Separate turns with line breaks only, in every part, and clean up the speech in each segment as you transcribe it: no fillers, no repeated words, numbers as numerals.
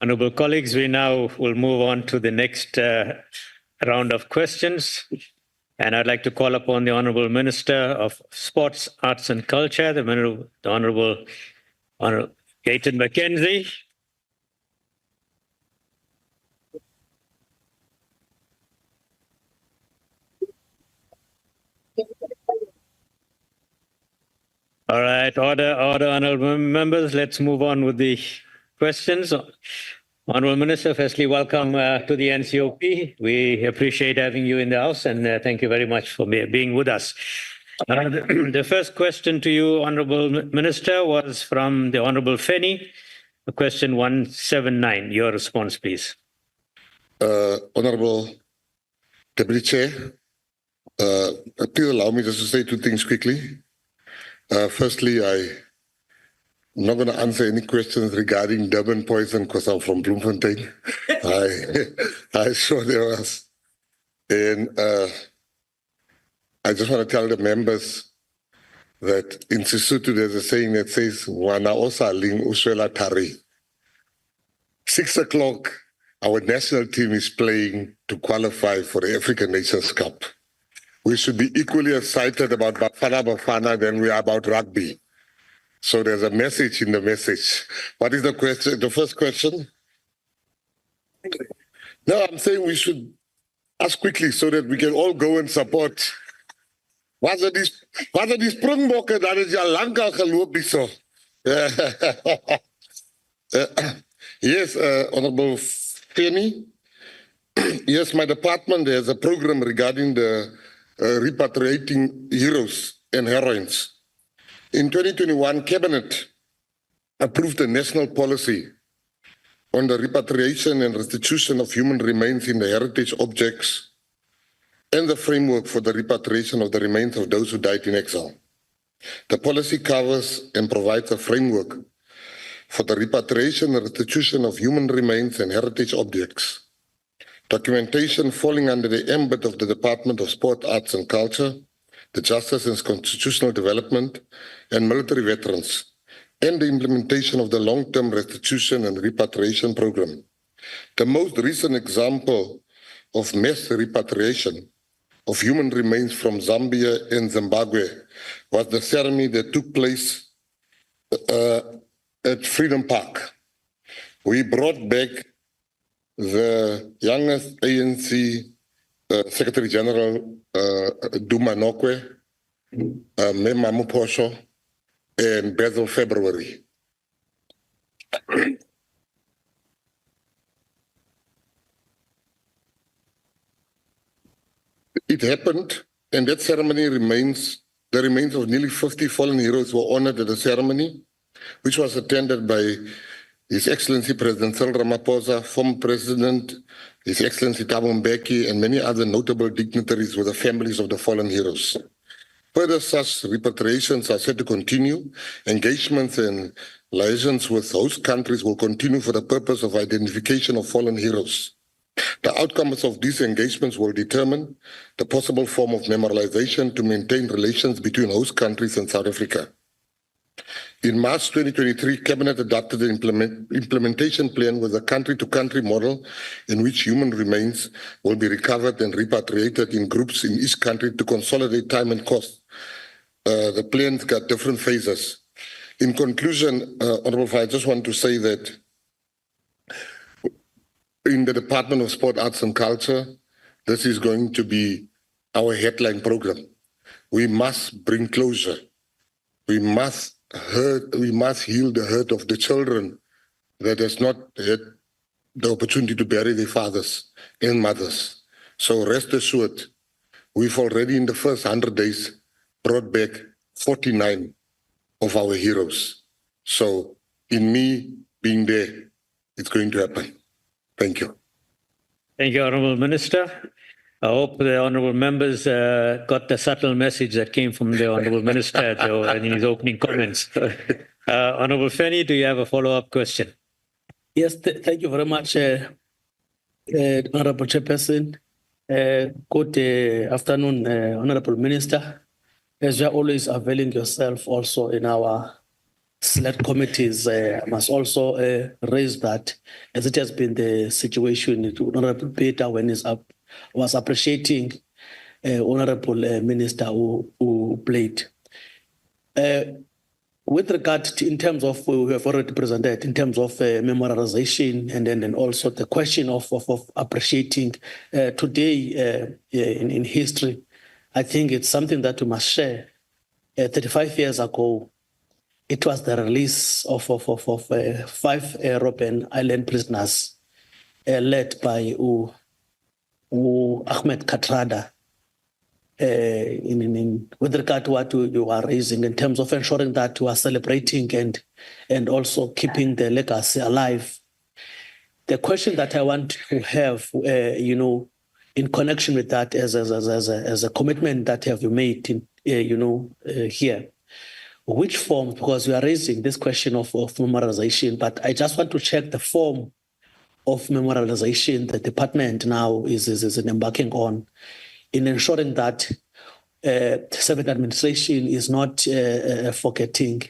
Honourable colleagues, we now will move on to the next round of questions. And I'd like to call upon the Honourable Minister of Sports, Arts and Culture, the Honourable Gayton McKenzie. All right, order, honourable members. Let's move on with the questions. Honourable Minister, firstly, welcome to the NCOP. We appreciate having you in the House, and thank you very much for being with us. The first question to you, Honourable Minister, was from the Honourable Feni, question 179. Your response, please.
Honourable Deputy Chair, please allow me just to say two things quickly. Firstly, I'm not going to answer any questions regarding Durban poison because I'm from Bloemfontein. I saw there was. And I just want to tell the members that in Sesotho there's a saying that says, Wana osaling uswela tari. 6 o'clock, our national team is playing to qualify for the African Nations Cup. We should be equally excited about Bafana than we are about rugby. So there's a message in the message. What is the question? The first question? No, I'm saying we should ask quickly so that we can all go and support. Wat is die springbokke dat is al lank al geloop hierso. Yes, Honourable Feni. Yes, my department has a program regarding the repatriating heroes and heroines. In 2021, Cabinet approved a national policy on the repatriation and restitution of human remains in the heritage objects and the framework for the repatriation of the remains of those who died in exile. The policy covers and provides a framework for the repatriation and restitution of human remains and heritage objects. Documentation falling under the ambit of the Department of Sport, Arts and Culture, the Justice and Constitutional Development, and military veterans, and the implementation of the long-term restitution and repatriation program. The most recent example of mass repatriation of human remains from Zambia and Zimbabwe was the ceremony that took place at Freedom Park. We brought back the youngest ANC Secretary General Duma Nokwe, Mema Muposho, and Basil February. It happened, and that ceremony remains, the remains of nearly 50 fallen heroes were honored at the ceremony, which was attended by His Excellency President Cyril Ramaphosa, former President, His Excellency Thabo Mbeki, and many other notable dignitaries with the families of the fallen heroes. Further such repatriations are set to continue. Engagements and liaisons with host countries will continue for the purpose of identification of fallen heroes. The outcomes of these engagements will determine the possible form of memorialization to maintain relations between host countries and South Africa. In March 2023, Cabinet adopted an implementation plan with a country-to-country model in which human remains will be recovered and repatriated in groups in each country to consolidate time and cost. The plan's got different phases. In conclusion, Honourable, I just want to say that in the Department of Sport, Arts and Culture, this is going to be our headline program. We must bring closure. We must heal the hurt of the children that has not had the opportunity to bury their fathers and mothers. So rest assured, we've already in the first 100 days brought back 49 of our heroes. So in me being there, it's going to happen. Thank you.
Thank you, Honourable Minister. I hope the honourable members got the subtle message that came from the honourable minister in his opening comments. Honourable Feni, do you have a follow-up question?
Yes, thank you very much, Honourable Chairperson. Good afternoon, Honourable Minister. As you are always availing yourself also in our select committees must also raise that, as it has been the situation. Honorable Peter, when he's up, was appreciating Honorable Minister who played. With regard to, in terms of, we have already presented, in terms of memorialization and then also the question of appreciating today in history, I think it's something that we must share. 35 years ago, it was the release of 5 Robben Island prisoners led by Ahmed Katrada. With regard to what you are raising in terms of ensuring that you are celebrating and also keeping the legacy alive. The question that I want to have, in connection with that, as a commitment that have you made in, here, which form? Because we are raising this question of memorialization, but I just want to check the form of memorialization the department now is embarking on, in ensuring that the Seventh Administration is not forgetting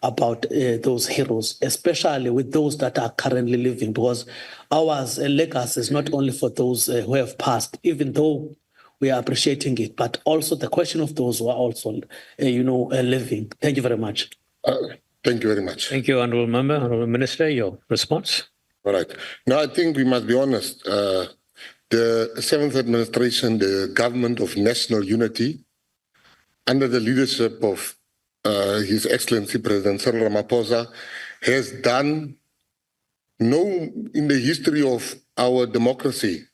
about those heroes, especially with those that are currently living, because ours legacy is not only for those who have passed, even though we are appreciating it, but also the question of those who are also, living. Thank you very much.
Thank you very much.
Thank you, Honourable Member. Honourable Minister, your response.
All right. Now, I think we must be honest. The Seventh Administration, the government of national unity, under the leadership of His Excellency President Cyril Ramaphosa, has done in the history of our democracy,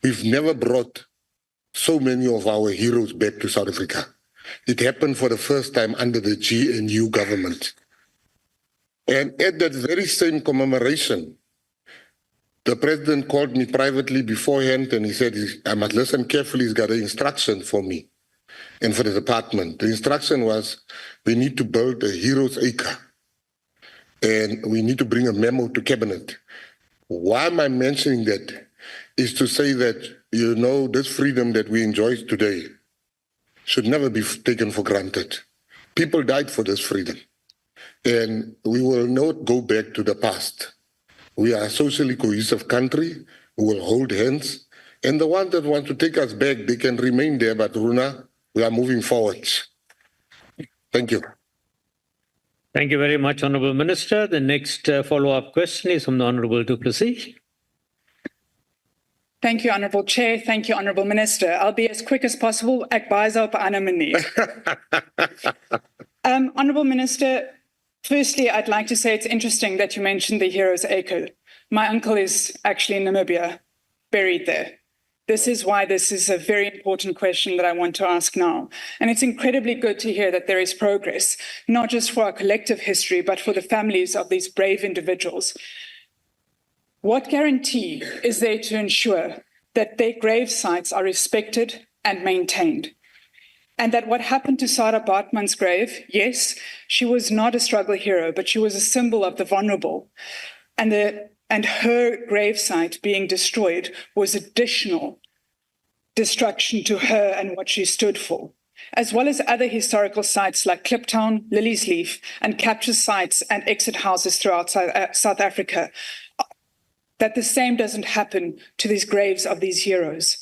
we've never brought so many of our heroes back to South Africa. It happened for the first time under the GNU government. And at that very same commemoration, the president called me privately beforehand and he said, I must listen carefully, he's got an instruction for me and for the department. The instruction was, we need to build a hero's acre and we need to bring a memo to cabinet. Why am I mentioning that? Is to say that, this freedom that we enjoy today should never be taken for granted. People died for this freedom and we will not go back to the past. We are a socially cohesive country. We will hold hands. And the ones that want to take us back, they can remain there. But Runa, we are moving forward. Thank you.
Thank you very much, Honourable Minister. The next follow-up question is from the Honourable du Plessis.
Thank you, Honourable Chair. Thank you, Honourable Minister. I'll be as quick as possible. Honourable Minister, firstly, I'd like to say it's interesting that you mentioned the Heroes Acre. My uncle is actually in Namibia, buried there. This is why this is a very important question that I want to ask now. And it's incredibly good to hear that there is progress, not just for our collective history, but for the families of these brave individuals. What guarantee is there to ensure that their grave sites are respected and maintained? And that what happened to Sarah Bartman's grave, yes, she was not a struggle hero, but she was a symbol of the vulnerable. And her gravesite being destroyed was additional destruction to her and what she stood for, as well as other historical sites like Kliptown, Lily's Leaf, and capture sites and exit houses throughout South Africa, that the same doesn't happen to these graves of these heroes.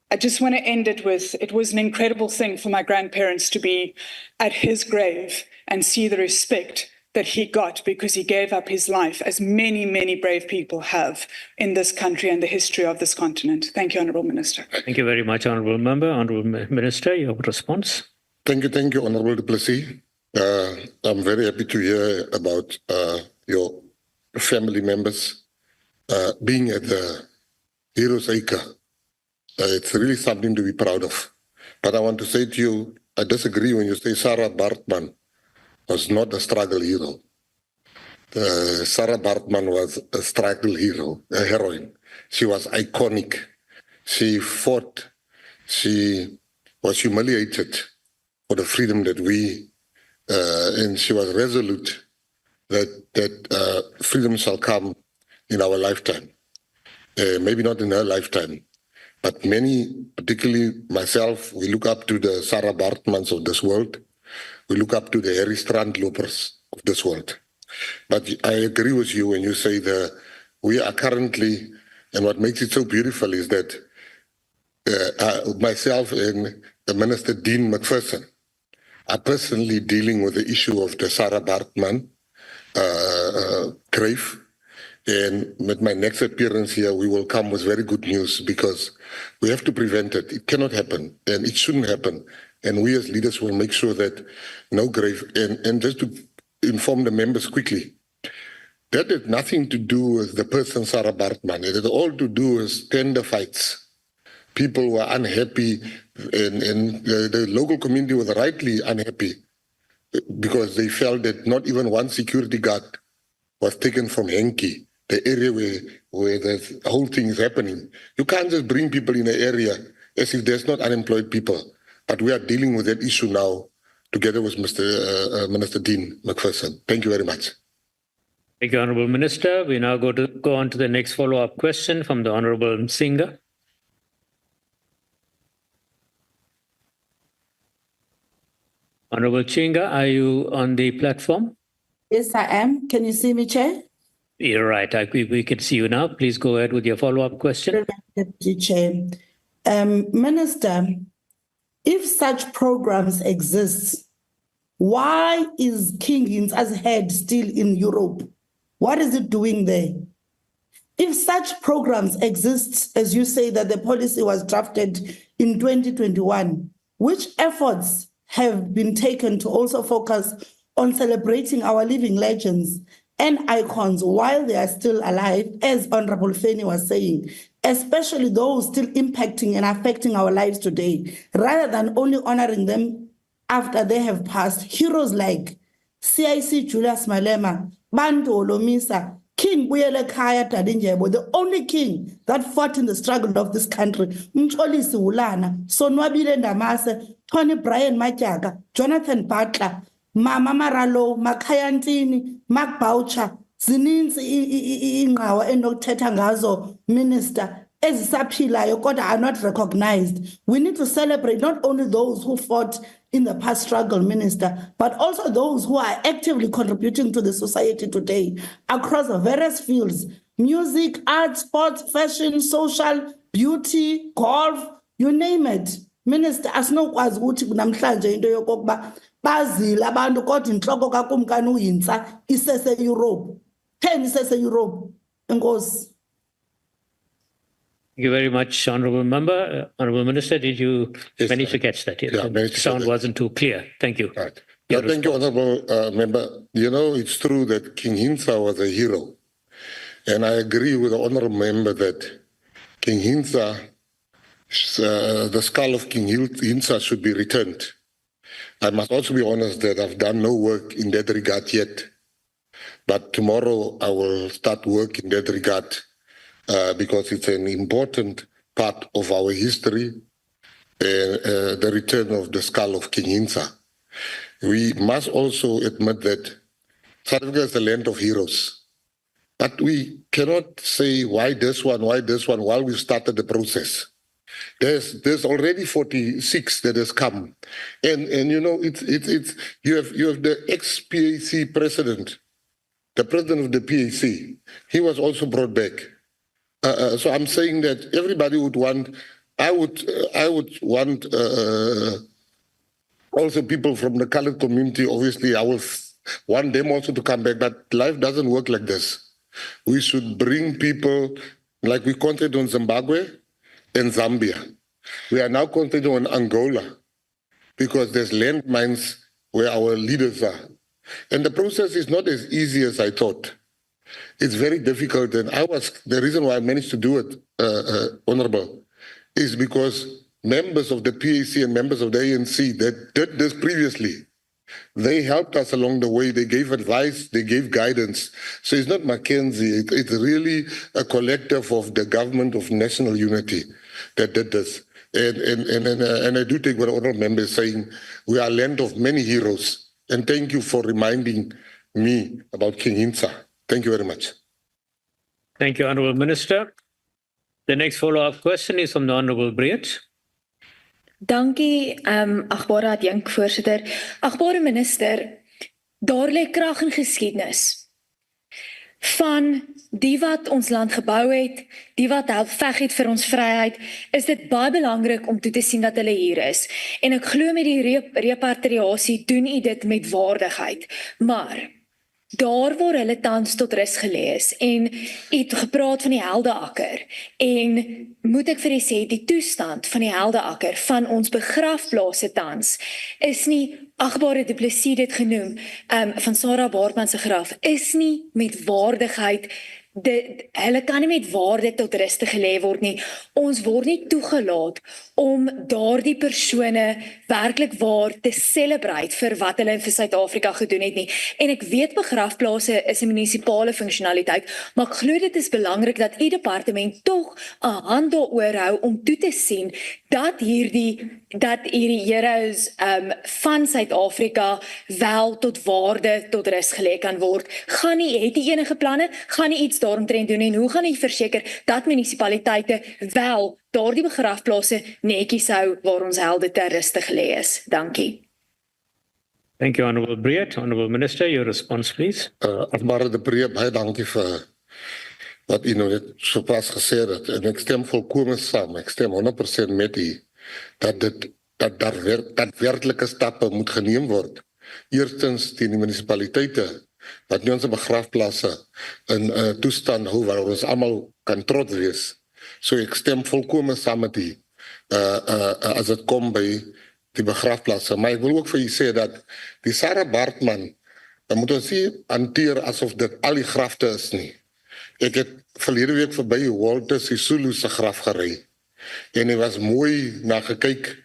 I just want to end it with, it was an incredible thing for my grandparents to be at his grave and see the respect that he got because he gave up his life, as many, many brave people have in this country and the history of this continent. Thank you, Honourable Minister.
Thank you very much, Honourable Member. Honourable Minister, your response.
Thank you, Honourable du Plessis. I'm very happy to hear about your family members being at the Heroes Acre. It's really something to be proud of. But I want to say to you, I disagree when you say Sarah Bartman was not a struggle hero. Sarah Bartman was a struggle hero, a heroine. She was iconic. She fought. She was humiliated for the freedom that and she was resolute that freedom shall come in our lifetime. Maybe not in her lifetime, but many, particularly myself, we look up to the Sarah Bartmans of this world. We look up to the Harry Strandlopers of this world. But I agree with you when you say that we are currently, and what makes it so beautiful is that myself and the Minister Dean McPherson are personally dealing with the issue of the Sarah Baartman grave. And with my next appearance here, we will come with very good news because we have to prevent it. It cannot happen and it shouldn't happen. And we as leaders will make sure that no grave, and just to inform the members quickly, that had nothing to do with the person Sarah Baartman. It had all to do with tender fights. People were unhappy and the local community was rightly unhappy because they felt that not even one security guard was taken from Henki, the area where the whole thing is happening. You can't just bring people in an area as if there's not unemployed people. But we are dealing with that issue now together with Minister Dean McPherson. Thank you very much.
Thank you, Honourable Minister. We now go on to the next follow-up question from the Honourable Msinga. Honourable Chinga, are you on the platform?
Yes, I am. Can you see me, Chair?
You're right. We can see you now. Please go ahead with your follow-up question.
Deputy Chair. Minister, if such programs exist, why is King Hintsa's head still in Europe? What is it doing there? If such programs exist, as you say that the policy was drafted in 2021, which efforts have been taken to also focus on celebrating our living legends and icons while they are still alive, as Honorable Feni was saying, especially those still impacting and affecting our lives today, rather than only honoring them after they have passed? Heroes like CIC Julius Malema, Bantu Olomisa, King Buyele Khaya Dadinjebo, the only king that fought in the struggle of this country, Mcholisi Ulana, Sonwabile Ndamase, Tony Brian Majaga, Jonathan Butler, Mama Maralo, Makayantini, Mark Boucher, zininzi inqawa enokuthetha ngazo, Minister, ezisaphilayo kodwa are not recognized. We need to celebrate not only those who fought in the past struggle, Minister, but also those who are actively contributing to the society today across the various fields: music, art, sports, fashion, social, beauty, golf, you name it. Minister, asinokwazi ukuthi namhlanje into yokokuba bazile abantu kodwa inhloko kakumkani uHintsa isese Europe. Theni isese Europe? Enkosi.
Thank you very much, Honourable Member. Honourable Minister, did you manage to catch that? Yes.
Yeah,
The sound wasn't too clear. Thank you.
Right. Yeah, thank you, Honourable Member. You know, it's true that King Hintsa was a hero. And I agree with the Honourable Member that King Hintsa, the skull of King Hintsa should be returned. I must also be honest that I've done no work in that regard yet. But tomorrow I will start work in that regard because it's an important part of our history, the return of the skull of King Hintsa. We must also admit that South Africa is the land of heroes. But we cannot say why this one while we started the process. There's already 46 that has come, and you know you have the ex-PAC president, the president of the PAC. He was also brought back. So I'm saying that everybody would want. I would want also people from the colored community. Obviously, I will want them also to come back. But life doesn't work like this. We should bring people like we concentrated on Zimbabwe and Zambia. We are now concentrating on Angola because there's landmines where our leaders are. And the process is not as easy as I thought. It's very difficult. And the reason why I managed to do it, Honorable, is because members of the PAC and members of the ANC that did this previously, they helped us along the way. They gave advice, they gave guidance. So it's not McKenzie, it's really a collective of the government of national unity that did this. And I do take what the honourable member is saying. We are a land of many heroes. And thank you for reminding me about King Hintsa. Thank you very much.
Thank you, Honourable Minister. The next follow-up question is from the Honourable Verwoerd.
Dankie, agbare adjunk voorsitter. Agbare minister, Daar lê krag in geskiedenis van die wat ons land gebou het, die wat help veg het vir ons vryheid, is dit baie belangrik om toe te sien dat hulle hier is. En ek glo met die repatriasie doen u dit met waardigheid. Maar daar waar hulle tans tot rus gelê is, en u het gepraat van die Heldeakker, en moet ek vir u sê, die toestand van die Heldeakker, van ons begrafplase tans, is nie, agbare Du Plessis dit genoem, van Sarah Baartman se graf, is nie met waardigheid, hulle kan nie met waarde tot rus gelê word nie. Ons word nie toegelaat om daardie persone werklik waar te celebrate vir wat hulle vir Suid-Afrika gedoen het nie. En ek weet begrafplase is 'n munisipale funksionaliteit, maar ek glo dit is belangrik dat u departement tog 'n hand daaroor hou om toe te sien dat hierdie heroes van Suid-Afrika wel tot waarde tot rus gelê kan word. Het u enige planne? Gaan u iets daaromtrent doen en hoe gaan u verseker dat munisipaliteite wel daardie begrafplase netjies hou waar ons helde ter ruste gelê is? Dankie.
Thank you, Honourable Breed. Honourable Minister, your response, please.
Agbare de Breed, baie dankie vir wat u nou net sopas gesê het. En ek stem volkome saam. Ek stem 100% met u dat daadwerklike stappe moet geneem word. Eerstens teen die munisipaliteite wat nie ons begrafplasse in toestand hou waar ons almal kan trots wees. So ek stem volkome saam met u as dit kom by die begrafplasse. Maar ek wil ook vir u sê dat die Sarah Baartman, moet ons nie hanteer asof dit al die grafte is nie. Ek het verlede week verby Walter Sisulu se graf gery. En hy was mooi na gekyk,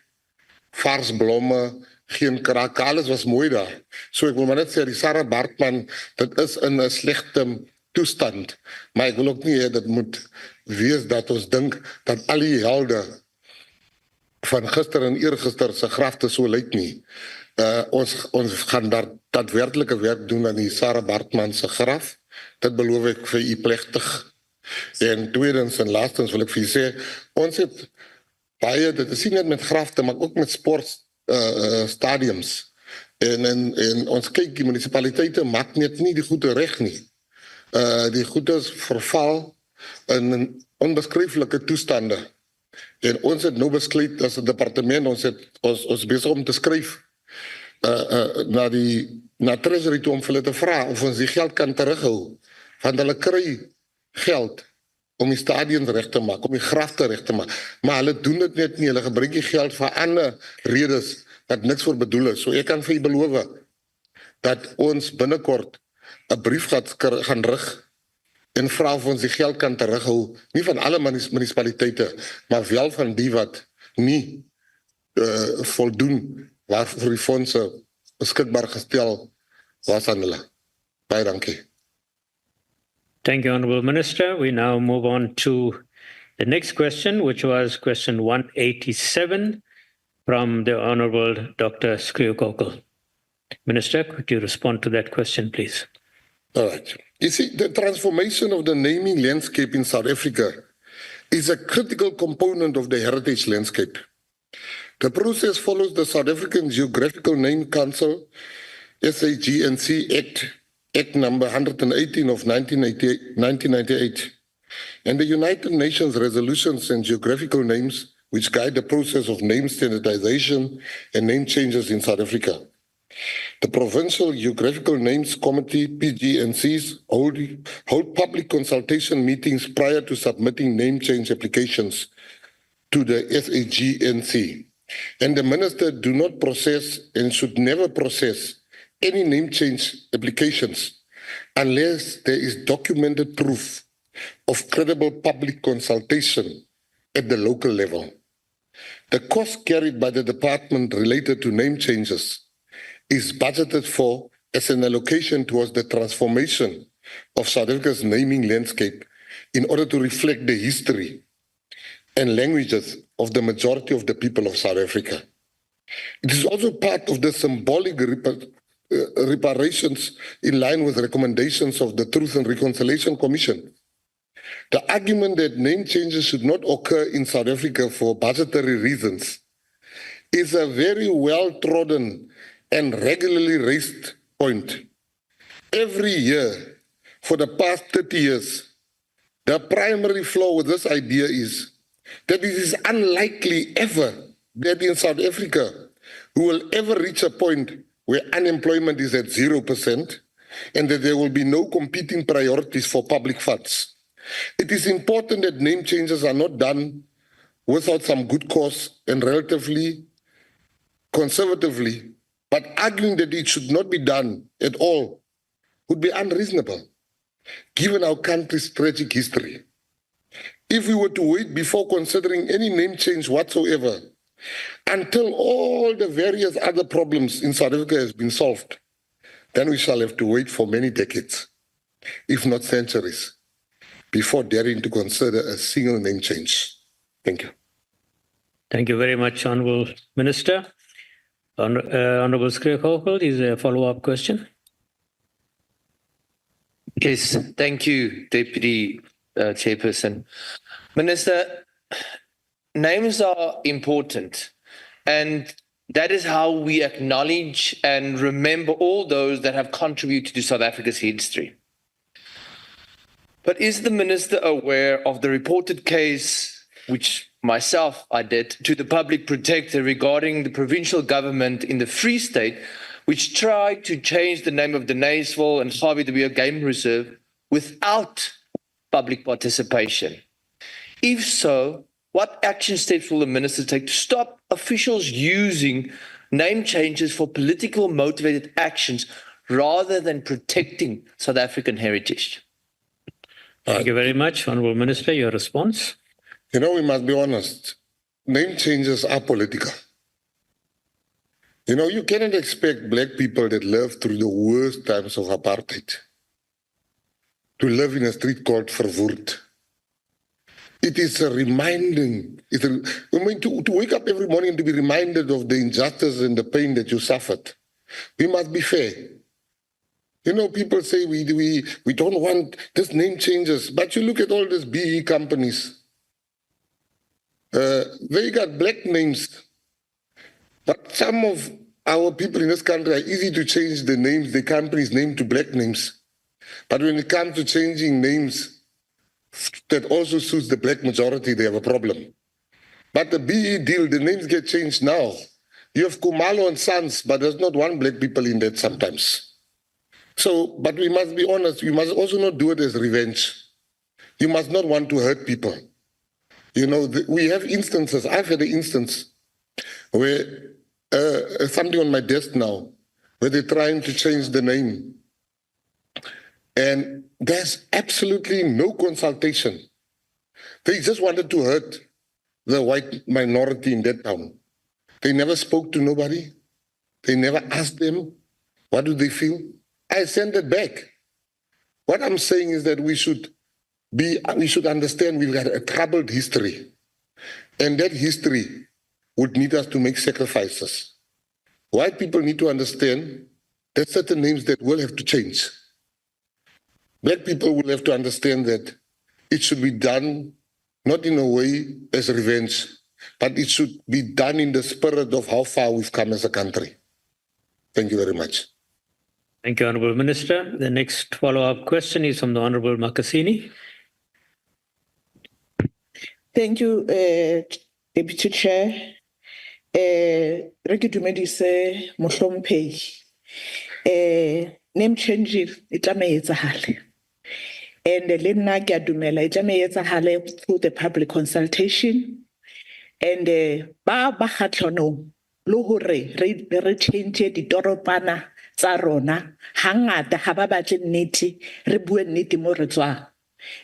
vars blomme, geen kraak, alles was mooi daar. So ek wil maar net sê, die Sarah Baartman, dit is in 'n slegte toestand. Maar ek wil ook nie hê dit moet wees dat ons dink dat al die helde van gister en eergister se grafte so lyk nie. Ons gaan daar daadwerklike werk doen aan die Sarah Baartman se graf. Dit beloof ek vir u plegtig. En tweedens en laastens wil ek vir u sê, ons het baie, dit is nie net met grafte, maar ook met sportstadiums. En ons kyk, die munisipaliteite maak net nie die goede reg nie. Die goede verval in onbeskryflike toestande. En ons het nou besluit as 'n departement, ons besig om te skryf na Treasury toe om vir hulle te vra of ons die geld kan terughou. Want hulle kry geld om die stadions reg te maak, om die grafte reg te maak. Maar hulle doen dit net nie, hulle gebruik die geld vir ander redes wat niks voor bedoel is. So ek kan vir u beloof dat ons binnekort 'n brief gaan rig en vra of ons die geld kan terughou, nie van alle munisipaliteite, maar wel van die wat nie voldoen waarvoor die fondse beskikbaar gestel was aan hulle. Baie dankie.
Thank you, Honourable Minister. We now move on to the next question, which was question 187 from the Honourable Dr. Skriukokel. Minister, could you respond to that question, please?
All right. You see, the transformation of the naming landscape in South Africa is a critical component of the heritage landscape. The process follows the South African Geographical Name Council, SAGNC Act number 118 of 1998, and the United Nations resolutions and geographical names which guide the process of name standardization and name changes in South Africa. The Provincial Geographical Names Committee, PGNCs, hold public consultation meetings prior to submitting name change applications to the SAGNC. And the minister do not process and should never process any name change applications unless there is documented proof of credible public consultation at the local level. The cost carried by the department related to name changes is budgeted for as an allocation towards the transformation of South Africa's naming landscape in order to reflect the history and languages of the majority of the people of South Africa. It is also part of the symbolic reparations in line with recommendations of the Truth and Reconciliation Commission. The argument that name changes should not occur in South Africa for budgetary reasons is a very well-trodden and regularly raised point every year for the past 30 years, the primary flaw with this idea is that it is unlikely ever that in South Africa we will ever reach a point where unemployment is at 0% and that there will be no competing priorities for public funds. It is important that name changes are not done without some good cause and relatively conservatively, but arguing that it should not be done at all would be unreasonable, given our country's tragic history. If we were to wait before considering any name change whatsoever until all the various other problems in South Africa has been solved, then we shall have to wait for many decades, if not centuries, before daring to consider a single name change. Thank you.
Thank you very much, Honourable Minister. Honourable Skripal, is a follow-up question?
Yes, thank you, Deputy Chairperson. Minister, names are important, and that is how we acknowledge and remember all those that have contributed to South Africa's history. But is the Minister aware of the reported case, which myself I did, to the Public Protector regarding the provincial government in the Free State, which tried to change the name of the Naisville and Gawie de Beer Game Reserve without public participation? If so, what action steps will the Minister take to stop officials using name changes for political motivated actions rather than protecting South African heritage?
Thank you very much. Honourable Minister, your response.
You know, we must be honest. Name changes are political. You know, you cannot expect black people that lived through the worst times of apartheid to live in a street called Verwoerd. It is a reminding, to wake up every morning and to be reminded of the injustice and the pain that you suffered. We must be fair. You know, people say we don't want this name changes, but you look at all these BE companies. They got black names, but some of our people in this country are easy to change the names, the company's name to black names. But when it comes to changing names that also suits the black majority, they have a problem. But the BE deal, the names get changed now. You have Kumalo and Sons, but there's not one black people in that sometimes. So, but we must be honest, we must also not do it as revenge. You must not want to hurt people. You know, we have instances, I've had an instance where something on my desk now, where they're trying to change the name. And there's absolutely no consultation. They just wanted to hurt the white minority in that town. They never spoke to nobody. They never asked them, what do they feel? I sent it back. What I'm saying is that we should understand we've got a troubled history. And that history would need us to make sacrifices. White people need to understand that certain names that will have to change. Black people will have to understand that it should be done not in a way as revenge, but it should be done in the spirit of how far we've come as a country. Thank you very much.
Thank you, Honourable Minister. The next follow-up question is from the Honourable Makasini.
Thank you, Deputy Chair. Rekidumedise mohlomphehi. Name change e tlameha etsahale. And le nna ke a dumela e tlameha etsahale through the public consultation. And ba kgatlhanong le hore re change ditoropana tsa rona hangata ha ba batle nnete re bue nnete mo re tswang.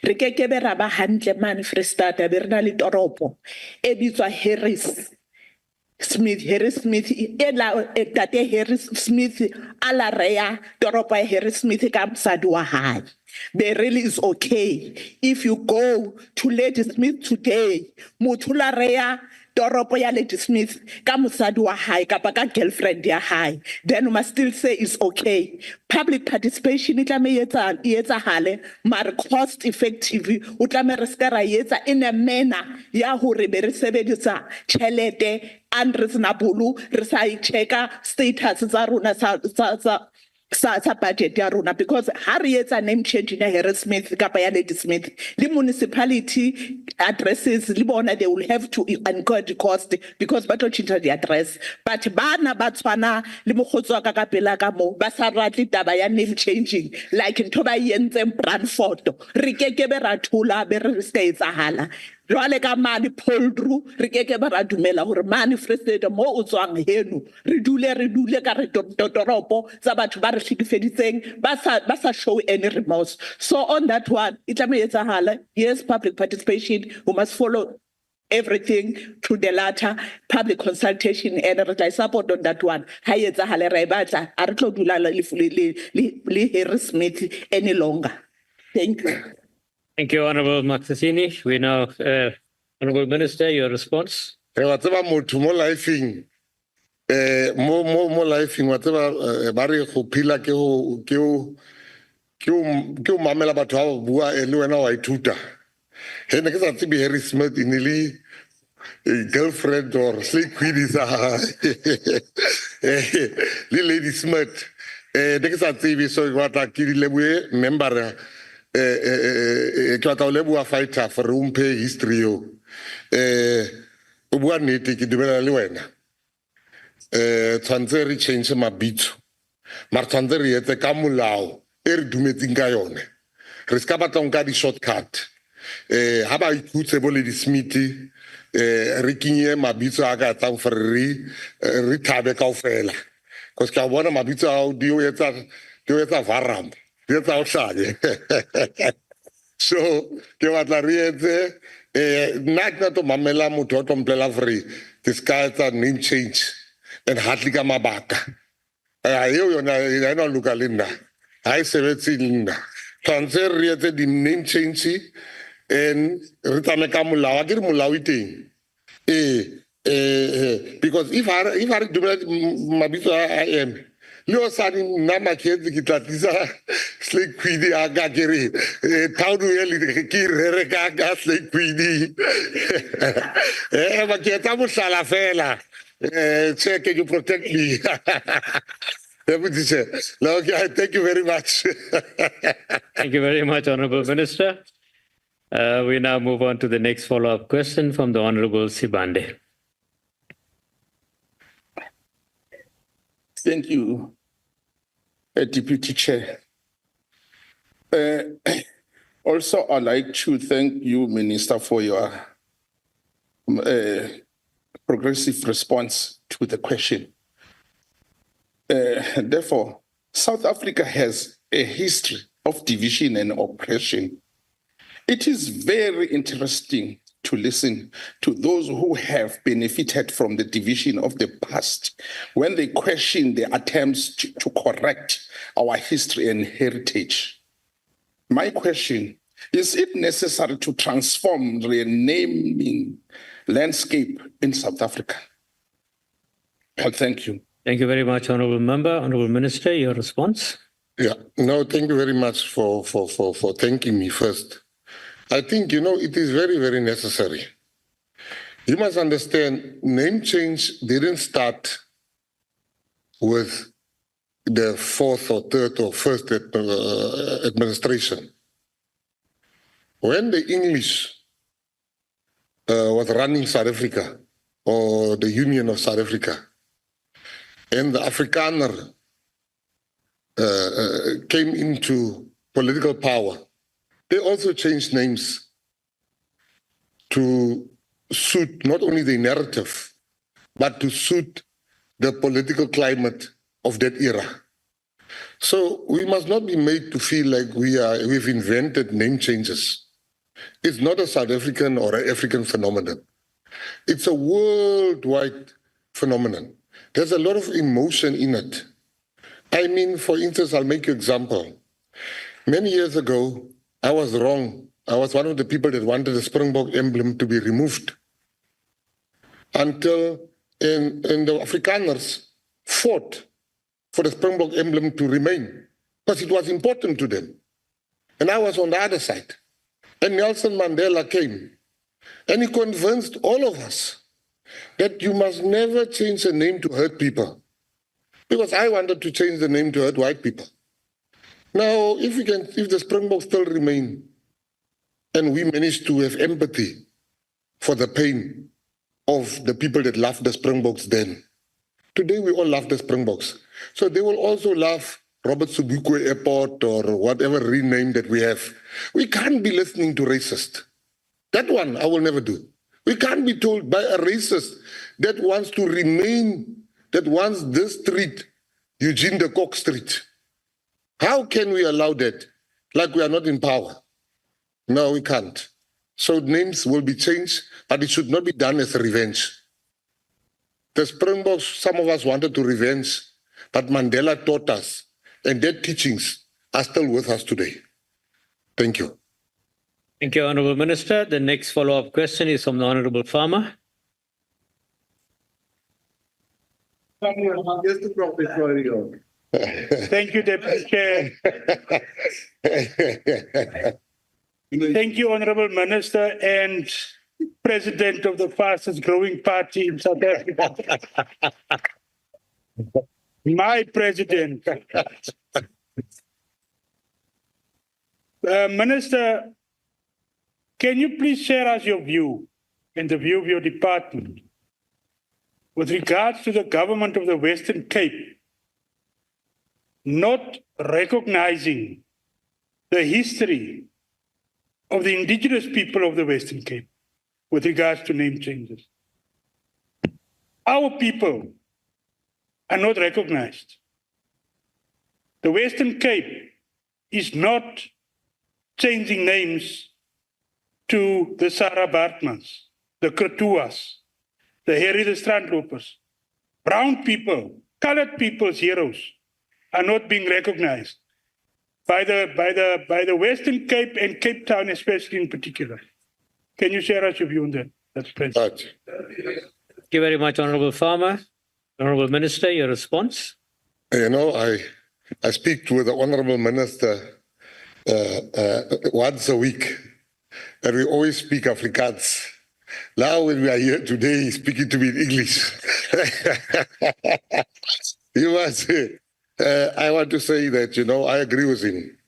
Re kekebe ra ba hantle man Freestata be re na le toropo e bitswa Harris Smith Tate Harris Smith ala rea toropo ya Harris Smith ka mosadi wa hae. There really is okay if you go to Lady Smith today motho la rea toropo ya Lady Smith ka mosadi wa hae kapa ka girlfriend ya hae, then we must still say it's okay. Public participation it etsahale mar cost effective o tlameha re ska ra etsa in a manner ya hore be re sebedisa tšhelete unreasonable re sa checker status tsa rona sa budget ya rona, because ha re etsa name change in Harry Smith kapa ya Lady Smith, the municipality addresses le bona, they will have to incur the cost because ba tlo change the address. But bana ba tshwana le mogotsi wa ka ka pela ka mo ba sa ratli taba ya name changing, like ntho ba yentseng Brandford re keke be ra thola be re ska etsahala. Jwale ka mane poldru re keke ba ra dumela hore mane Free State mo o tswang heno re dule ka re totoropo tsa batho ba re hlekefeditseng ba sa show any remorse. So on that one it tla me etsahala. Yes, public participation, we must follow everything to the latter, public consultation, and I support on that one. Ha etsahale re batla a re tlo dula le Harry Smith any longer. Thank you.
Thank you, Honorable Makasini. We now, Honorable Minister, your response.
Whatever mo lifing, mo lifing, whatever bari go phila ke o mamela batho ba bua le wena wa ithuta. He ne ke sa tsebe Harry Smith inili girlfriend or slave queen is Lady Smith. Ne ke sa tsebe so wa tla ke di leboe member ke batla o leboa fighter for umpe history yo. O bua nnete ke dumela le wena. Tshwantse re change mabitso. Mar tshwantse re etse ka molao e re dumetseng ka yone. Re ska batla nka di shortcut. Ha ba ikhutse bo Lady Smith re kinye mabitso a ka tsang for re thabe kaofela. Because ka bona mabitso a di o etsa varam. Di etsa o hlale. So ke batla re etse nna ke to mamela motho o tlo mplela free ke ska etsa name change and hardly ka mabaka. Eo yona ina luka le nna. Ha e sebetse le nna. Tshwantse re etse di name change and re tsame ka molao a ke re molao iteng. Because if I dumela mabitso a am le o sa nna Makhenzi ke tla tlisa slave queen a ka ke re town le ke re ka slave queen ba ke tsa mohlala fela check you protect me. Thank you very much.
Thank you very much, Honorable Minister. We now move on to the next follow-up question from the Honorable Sibande.
Thank you, Deputy Chair. Also, I'd like to thank you, Minister, for your progressive response to the question. Therefore, South Africa has a history of division and oppression. It is very interesting to listen to those who have benefited from the division of the past when they question the attempts to correct our history and heritage. My question, is it necessary to transform the naming landscape in South Africa? Well, thank you.
Thank you very much, Honorable Member. Honorable Minister, your response.
Yeah, no, thank you very much for thanking me first. I think, it is very, very necessary. You must understand, name change didn't start with the fourth or third or first administration. When the English was running South Africa, or the Union of South Africa, and the Afrikaner came into political power, they also changed names to suit not only the narrative, but to suit the political climate of that era. So we must not be made to feel like we've invented name changes. It's not a South African or an African phenomenon. It's a worldwide phenomenon. There's a lot of emotion in it. I mean, for instance, I'll make you an example. Many years ago, I was wrong. I was one of the people that wanted the Springbok emblem to be removed. Until the Afrikaners fought for the Springbok emblem to remain, because it was important to them. And I was on the other side. And Nelson Mandela came, and he convinced all of us that you must never change a name to hurt people. Because I wanted to change the name to hurt white people. Now, if the Springboks still remain, and we manage to have empathy for the pain of the people that loved the Springboks then, today we all love the Springboks. So they will also love Robert Sobukwe Airport or whatever rename that we have. We can't be listening to racists. That one I will never do. We can't be told by a racist that wants to remain, that wants this street, Eugene de Kock Street. How can we allow that? Like we are not in power. No, we can't. So names will be changed, but it should not be done as a revenge. The Springboks, some of us wanted to revenge, but Mandela taught us, and their teachings are still with us today. Thank you.
Thank you, Honourable Minister. The next follow-up question is from the Honourable Farmer.
Thank you, Deputy Chair. Thank you, Honourable Minister and President of the fastest growing party in South Africa. My President. Minister, can you please share us your view and the view of your department with regards to the government of the Western Cape not recognizing the history of the indigenous people of the Western Cape with regards to name changes? Our people are not recognized. The Western Cape is not changing names to the Sarah Bartmans, the Krotuas, the Harry the Strandlopers. Brown people, colored people's heroes are not being recognized by the Western Cape and Cape Town, especially in particular. Can you share us your view on that? That's President.
Thank you very much, Honourable Farmer. Honourable Minister, your response?
You know, I speak to the Honourable Minister once a week, and we always speak Afrikaans. Now when we are here today, he's speaking to me in English. You must say, I want to say that, you know, I agree with him.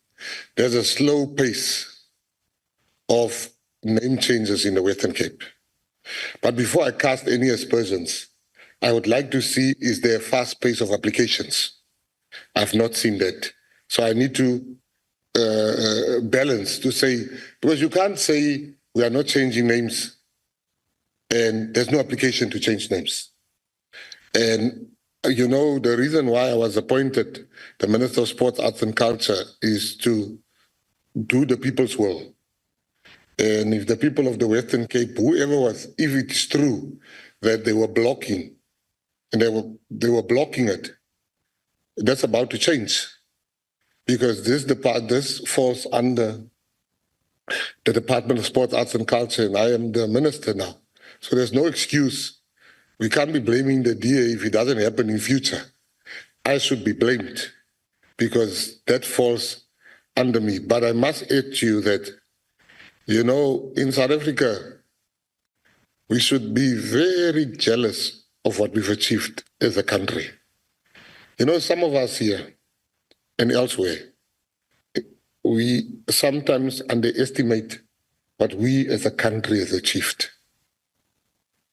There's a slow pace of name changes in the Western Cape. But before I cast any aspersions, I would like to see, is there a fast pace of applications? I've not seen that. So I need to balance to say, because you can't say we are not changing names and there's no application to change names. And, you know, the reason why I was appointed the Minister of Sports, Arts and Culture is to do the people's will. And if the people of the Western Cape, whoever was, if it's true that they were blocking, and they were blocking it, that's about to change. Because this falls under the Department of Sports, Arts and Culture, and I am the minister now. So there's no excuse. We can't be blaming the DA if it doesn't happen in future. I should be blamed because that falls under me. But I must add to you that, you know, in South Africa, we should be very jealous of what we've achieved as a country. You know, some of us here and elsewhere, we sometimes underestimate what we as a country has achieved.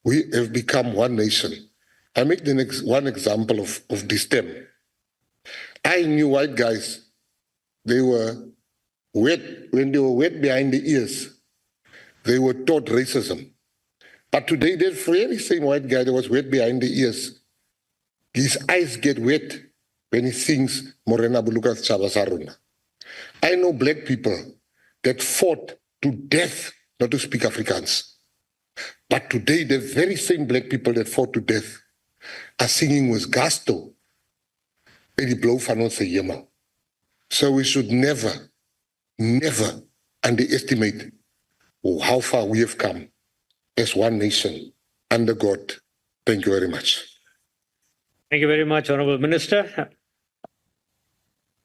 We have become one nation. I make the one example of this term. I knew white guys, they were wet, when they were wet behind the ears, they were taught racism. But today, that very same white guy that was wet behind the ears, his eyes get wet when he sings Morena Bulukas Chabasaruna. I know black people that fought to death not to speak Afrikaans. But today, the very same black people that fought to death are singing with gusto. So we should never underestimate how far we have come as one nation under God. Thank you very much.
Thank you very much, Honourable Minister.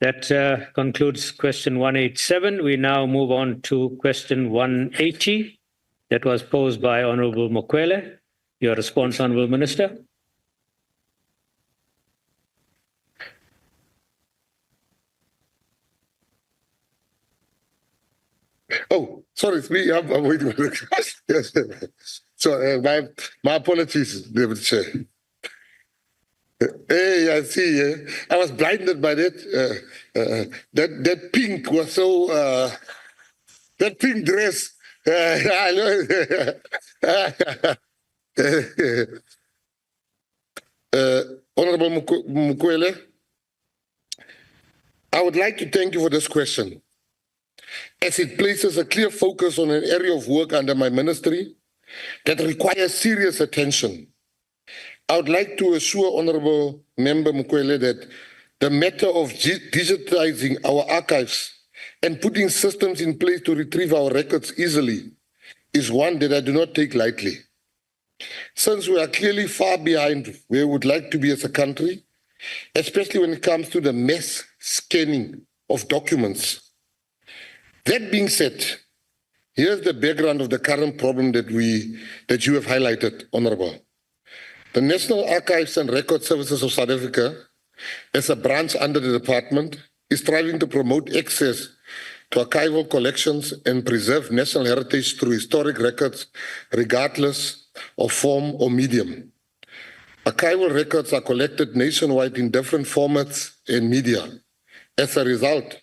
That concludes question 187. We now move on to question 180 that was posed by Honourable Mokwele. Your response, Honourable Minister.
Oh, sorry, it's me. I'm waiting for the yes. So my apologies, Deputy Chair. Hey, I see. I was blinded by that. That pink was so. That pink dress. I know. Honorable Mukwele, I would like to thank you for this question, as it places a clear focus on an area of work under my ministry that requires serious attention. I would like to assure Honorable Member Mukwele that the matter of digitizing our archives and putting systems in place to retrieve our records easily is one that I do not take lightly. Since we are clearly far behind where we would like to be as a country, especially when it comes to the mass scanning of documents. That being said, here's the background of the current problem that you have highlighted, Honorable. The National Archives and Record Services of South Africa, as a branch under the department, is striving to promote access to archival collections and preserve national heritage through historic records, regardless of form or medium. Archival records are collected nationwide in different formats and media. As a result,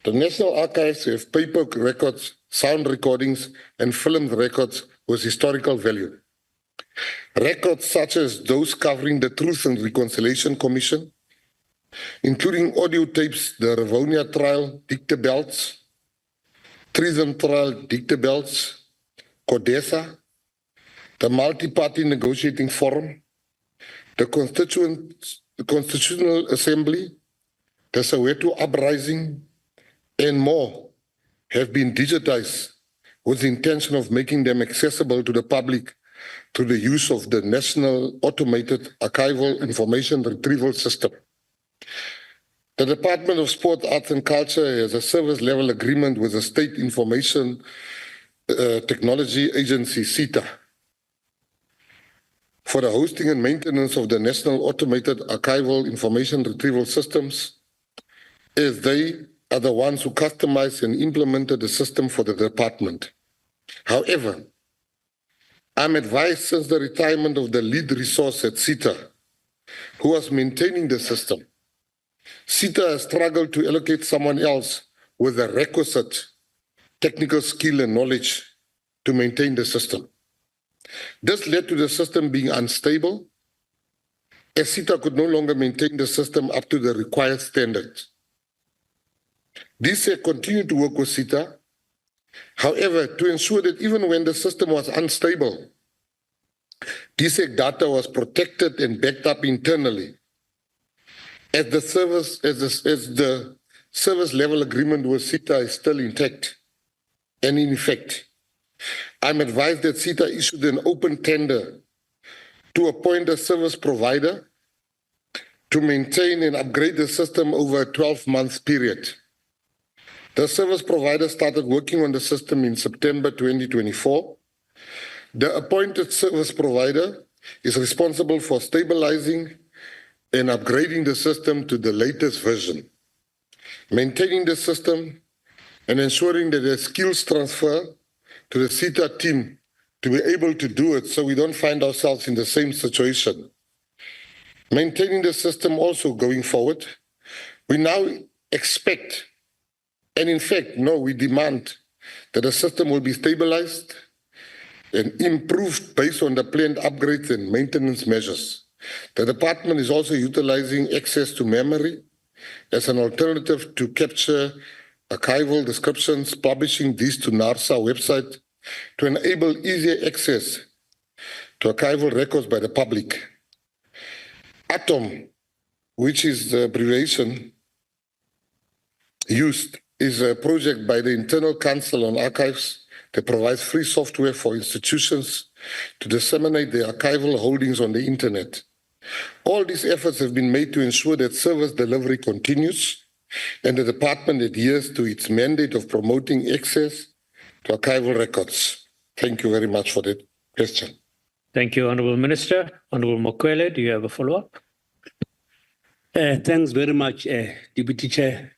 the National Archives have paper records, sound recordings, and film records with historical value. Records such as those covering the Truth and Reconciliation Commission, including audio tapes, the Rivonia trial, dictabelts, treason trial, dictabelts, CODESA, the Multi-Party Negotiating Forum, the Constitutional Assembly, the Soweto Uprising, and more have been digitized with the intention of making them accessible to the public through the use of the National Automated Archival Information Retrieval System. The Department of Sport, Arts and Culture has a service-level agreement with the State Information Technology Agency, SITA, for the hosting and maintenance of the National Automated Archival Information Retrieval Systems, as they are the ones who customized and implemented the system for the department. However, I'm advised since the retirement of the lead resource at SITA, who was maintaining the system, SITA has struggled to allocate someone else with the requisite technical skill and knowledge to maintain the system. This led to the system being unstable, as SITA could no longer maintain the system up to the required standards. DSEC continued to work with SITA, however, to ensure that even when the system was unstable, DSEC data was protected and backed up internally, as the service level agreement with SITA is still intact and in effect. I'm advised that SITA issued an open tender to appoint a service provider to maintain and upgrade the system over a 12-month period. The service provider started working on the system in September 2024. The appointed service provider is responsible for stabilizing and upgrading the system to the latest version, maintaining the system, and ensuring that there's skills transfer to the SITA team to be able to do it so we don't find ourselves in the same situation. Maintaining the system also going forward, we now expect, and in fact, no, we demand that the system will be stabilized and improved based on the planned upgrades and maintenance measures. The department is also utilizing access to memory as an alternative to capture archival descriptions, publishing these to NARSA website to enable easier access to archival records by the public. ATOM, which is the abbreviation used, is a project by the Internal Council on Archives that provides free software for institutions to disseminate their archival holdings on the internet. All these efforts have been made to ensure that service delivery continues and the department adheres to its mandate of promoting access to archival records. Thank you very much for that question.
Thank you, Honourable Minister. Honourable Mukwele, do you have a follow-up?
Thanks very much, Deputy Chair.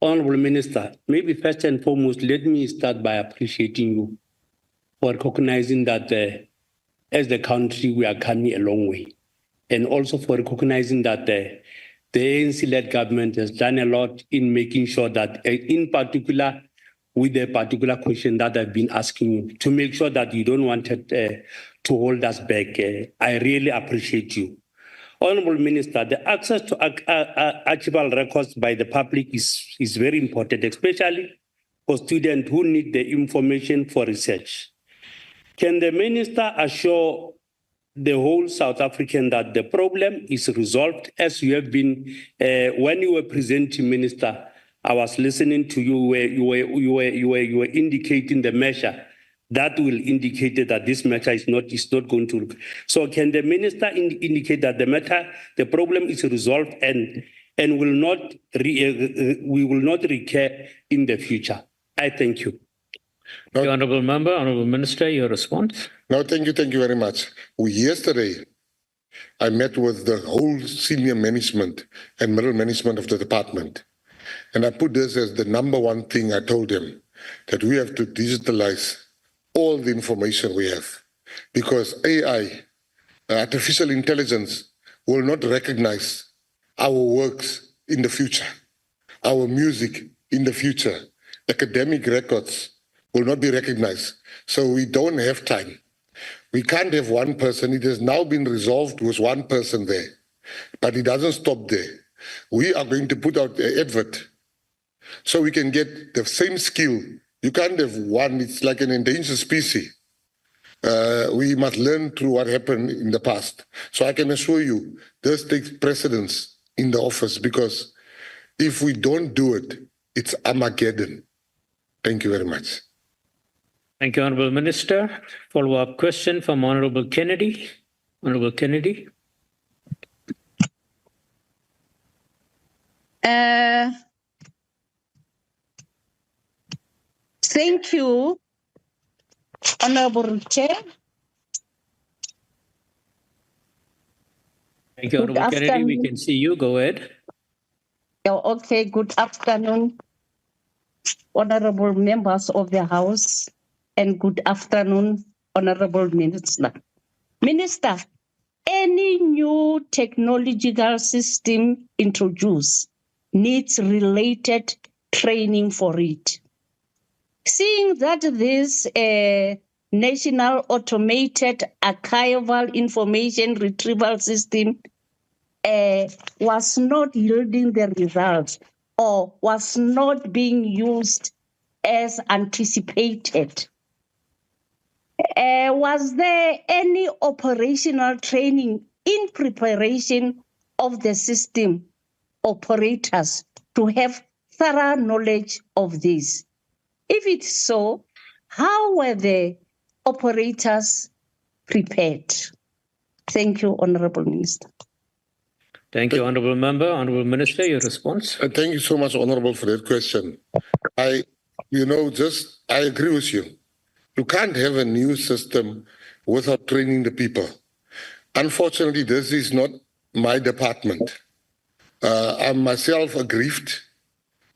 Honorable Minister, maybe first and foremost, let me start by appreciating you for recognizing that as the country, we are coming a long way. And also for recognizing that the ANC-led government has done a lot in making sure that, in particular, with the particular question that I've been asking you, to make sure that you don't want it to hold us back. I really appreciate you. Honorable Minister, the access to archival records by the public is very important, especially for students who need the information for research. Can the Minister assure the whole South African that the problem is resolved, as you have been, when you were presenting, Minister, I was listening to you where you were indicating the measure that will indicate that this matter is not going to. So can the Minister indicate that the problem is resolved and will not we will not recur in the future? I thank you.
The Honourable Member, Honourable Minister, your response.
No, thank you very much. Yesterday, I met with the whole senior management and middle management of the department. And I put this as the number one thing I told them, that we have to digitalize all the information we have. Because AI, artificial intelligence, will not recognize our works in the future, our music in the future, academic records will not be recognized. So we don't have time. We can't have one person. It has now been resolved with one person there. But it doesn't stop there. We are going to put out an advert so we can get the same skill. You can't have one. It's like an endangered species. We must learn through what happened in the past. So I can assure you, this takes precedence in the office, because if we don't do it, it's Armageddon. Thank you very much.
Thank you, Honourable Minister. Follow-up question from Honourable Kennedy. Honourable Kennedy.
Thank you, Honourable Chair.
Thank you, Honourable Kennedy. We can see you. Go ahead.
Okay, good afternoon, Honourable members of the House, and good afternoon, Honourable Minister. Minister, any new technological system introduced needs related training for it. Seeing that this National Automated Archival Information Retrieval System was not yielding the results or was not being used as anticipated, was there any operational training in preparation of the system operators to have thorough knowledge of this? If it's so, how were the operators prepared? Thank you, Honourable Minister.
Thank you, Honourable Member. Honourable Minister, your response.
Thank you so much, Honourable, for that question. I agree with you. You can't have a new system without training the people. Unfortunately, this is not my department. I'm myself aggrieved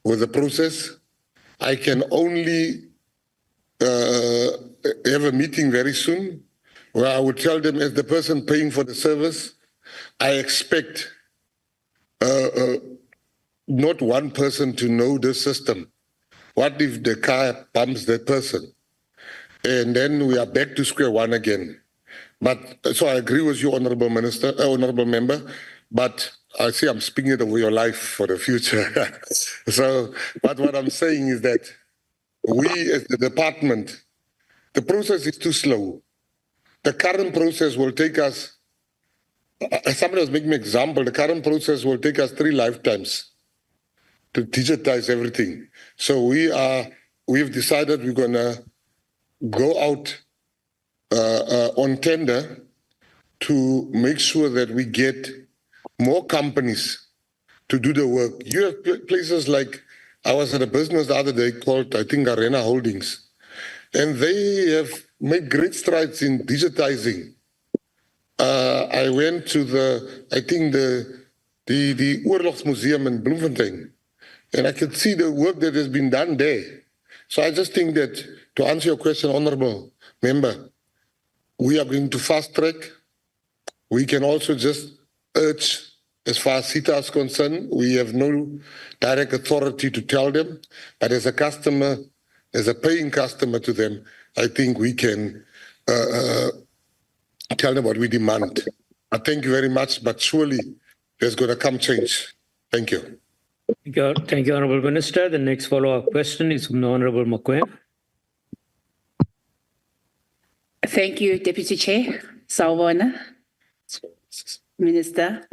with the process. I can only have a meeting very soon where I would tell them, as the person paying for the service, I expect not one person to know the system. What if the car bumps that person? And then we are back to square one again. But so I agree with you, Honourable Minister, Honourable Member, but I see I'm speaking over your life for the future. But what I'm saying is that we as the department, the process is too slow. The current process will take us, somebody was making an example, the current process will take us 3 lifetimes to digitize everything. So we've decided we're gonna go out on tender to make sure that we get more companies to do the work. You have places like, I was at a business the other day called, I think, Arena Holdings, and they have made great strides in digitizing. I went to the Oorlogsmuseum in Bloemfontein, And I can see the work that has been done there. So I just think that, to answer your question, Honorable Member, we are going to fast track. We can also just urge, as far as CETA is concerned, we have no direct authority to tell them, but as a customer, as a paying customer to them, I think we can tell them what we demand. Thank you very much, but surely there's going to come change. Thank you.
Thank you, Honourable Minister. The next follow-up question is from the Honourable Mokoena.
Thank you, Deputy Chair. Sawubona, Minister.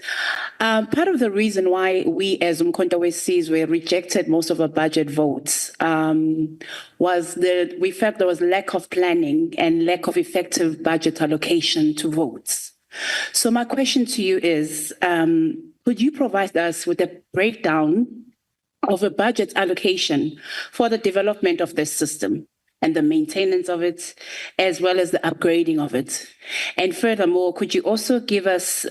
Part of the reason why we as Umkhonto we were rejected most of our budget votes was that we felt there was lack of planning and lack of effective budget allocation to votes. So my question to you is, could you provide us with a breakdown of a budget allocation for the development of this system and the maintenance of it, as well as the upgrading of it? And furthermore, could you also give us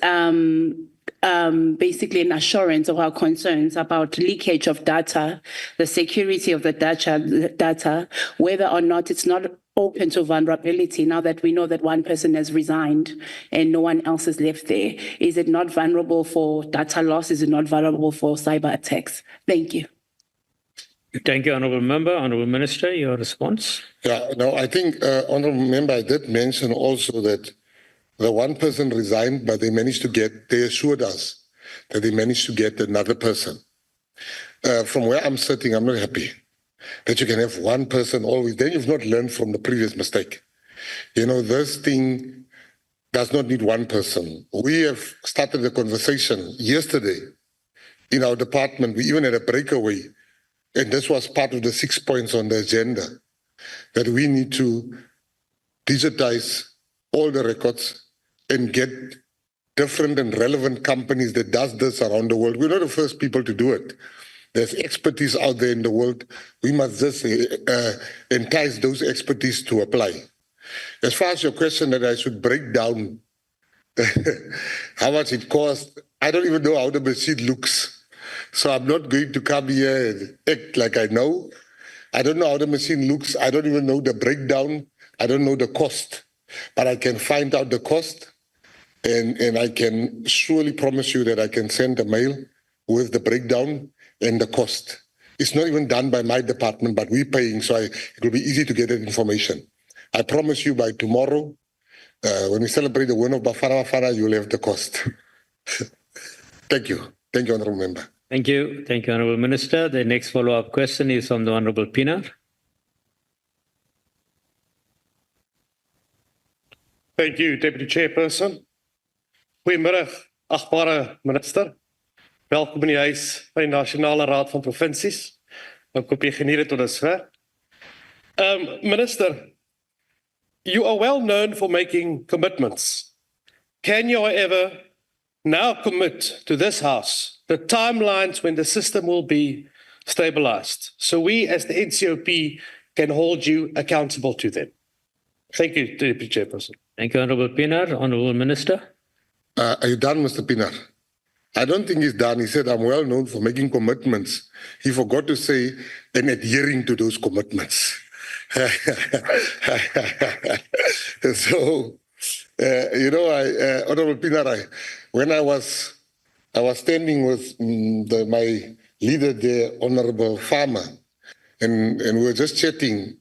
basically an assurance of our concerns about leakage of data, the security of the data, whether or not it's not open to vulnerability now that we know that one person has resigned and no one else is left there? Is it not vulnerable for data loss? Is it not vulnerable for cyber attacks? Thank you.
Thank you, Honourable Member. Honourable Minister, your response.
Yeah, no, I think, Honourable Member, I did mention also that the one person resigned, but they assured us that they managed to get another person. From where I'm sitting, I'm not happy that you can have one person always. Then you've not learned from the previous mistake. You know, this thing does not need one person. We have started the conversation yesterday in our department. We even had a breakaway, and this was part of the 6 points on the agenda, that we need to digitize all the records and get different and relevant companies that does this around the world. We're not the first people to do it. There's expertise out there in the world. We must just entice those expertise to apply. As far as your question that I should break down how much it costs, I don't even know how the machine looks. So I'm not going to come here and act like I know. I don't know how the machine looks. I don't even know the breakdown. I don't know the cost. But I can find out the cost, and I can surely promise you that I can send a mail with the breakdown and the cost. It's not even done by my department, but we're paying, so it will be easy to get that information. I promise you by tomorrow, when we celebrate the win of Bafana, you'll have the cost. Thank you. Thank you, Honourable Member.
Thank you. Thank you, Honourable Minister. The next follow-up question is from the Honourable Pinar.
Thank you, Deputy Chairperson. Goeiemiddag, achtbare minister. Welkom in die huis van die Nasionale Raad van Provinsies. Ek hoop jy geniet dit tot dusver. Minister, you are well known for making commitments. Can you, however, now commit to this House the timelines when the system will be stabilized, so we as the NCOP can hold you accountable to them? Thank you, Deputy Chairperson.
Thank you, Honourable Pinar. Honourable Minister.
Are you done, Mr. Pinar? I don't think he's done. He said, I'm well known for making commitments. He forgot to say, and adhering to those commitments. So, Honourable Pinar, when I was standing with my leader there, Honourable Farmer, and we were just chatting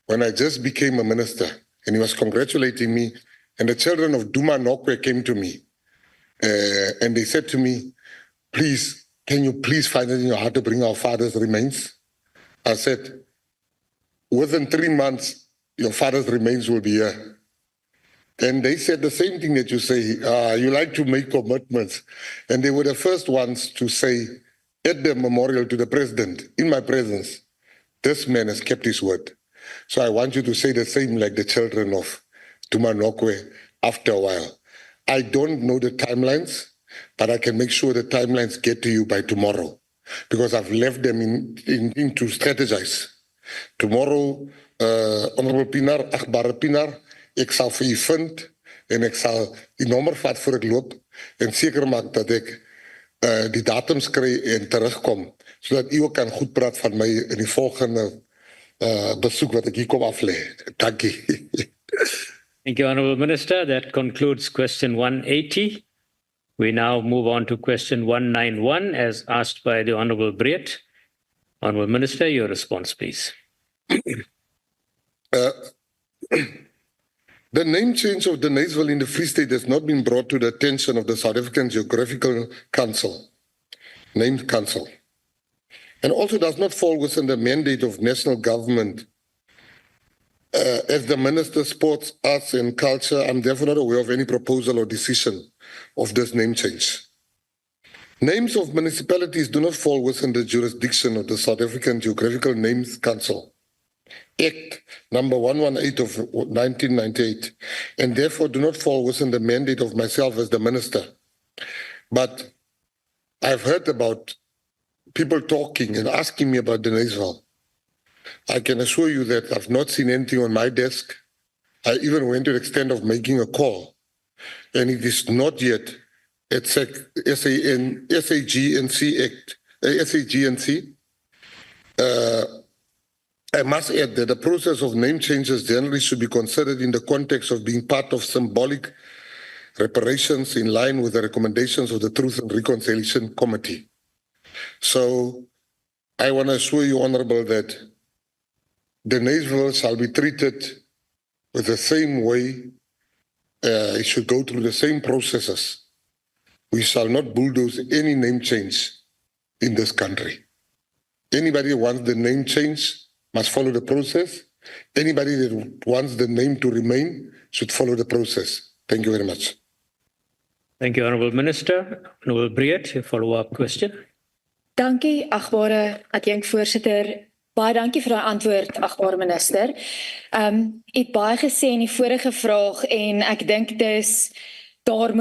when I just became a minister, and he was congratulating me, and the children of Duma Nokwe came to me, and they said to me, please, can you please find it in your heart to bring our father's remains? I said, within 3 months, your father's remains will be here. And they said the same thing that you say, you like to make commitments. And they were the first ones to say at the memorial to the president, in my presence, this man has kept his word. So I want you to say the same like the children of Duma Nokwe after a while. I don't know the timelines, but I can make sure the timelines get to you by tomorrow, because I've left them in to strategize. Tomorrow, Honourable Pinar, achtbare Pinar, ek sal vir u vind en ek sal die nommer vat voor ek loop en seker maak dat ek die datums kry en terugkom, sodat u ook kan goed praat van my in die volgende besoek wat ek hier kom aflê. Dankie.
Thank you, Honourable Minister. That concludes question 180. We now move on to question 191 as asked by the Honourable Verwoerd. Honourable Minister, your response, please.
The name change of Deniseville in the Free State has not been brought to the attention of the South African Geographical Council, named Council, and also does not fall within the mandate of national government. As the Minister of Sports, Arts and Culture, I'm therefore not aware of any proposal or decision of this name change. Names of municipalities do not fall within the jurisdiction of the South African Geographical Names Council Act number 118 of 1998, and therefore do not fall within the mandate of myself as the minister. But I've heard about people talking and asking me about Deniseville. I can assure you that I've not seen anything on my desk. I even went to the extent of making a call, and it is not yet at SAGNC Act, SAGNC. I must add that the process of name changes generally should be considered in the context of being part of symbolic reparations in line with the recommendations of the Truth and Reconciliation Committee. So I want to assure you, Honourable, that Deniseville shall be treated with the same way. It should go through the same processes. We shall not bulldoze any name change in this country. Anybody who wants the name change must follow the process. Anybody that wants the name to remain should follow the process. Thank you very much.
Thank you, Honourable Minister. Honourable Verwoerd, a follow-up question.
Dankie, agbare adjunkvoorsitter. Baie dankie vir daai antwoord, agbare minister. Het baie gesê in die vorige vraag en ek dink daar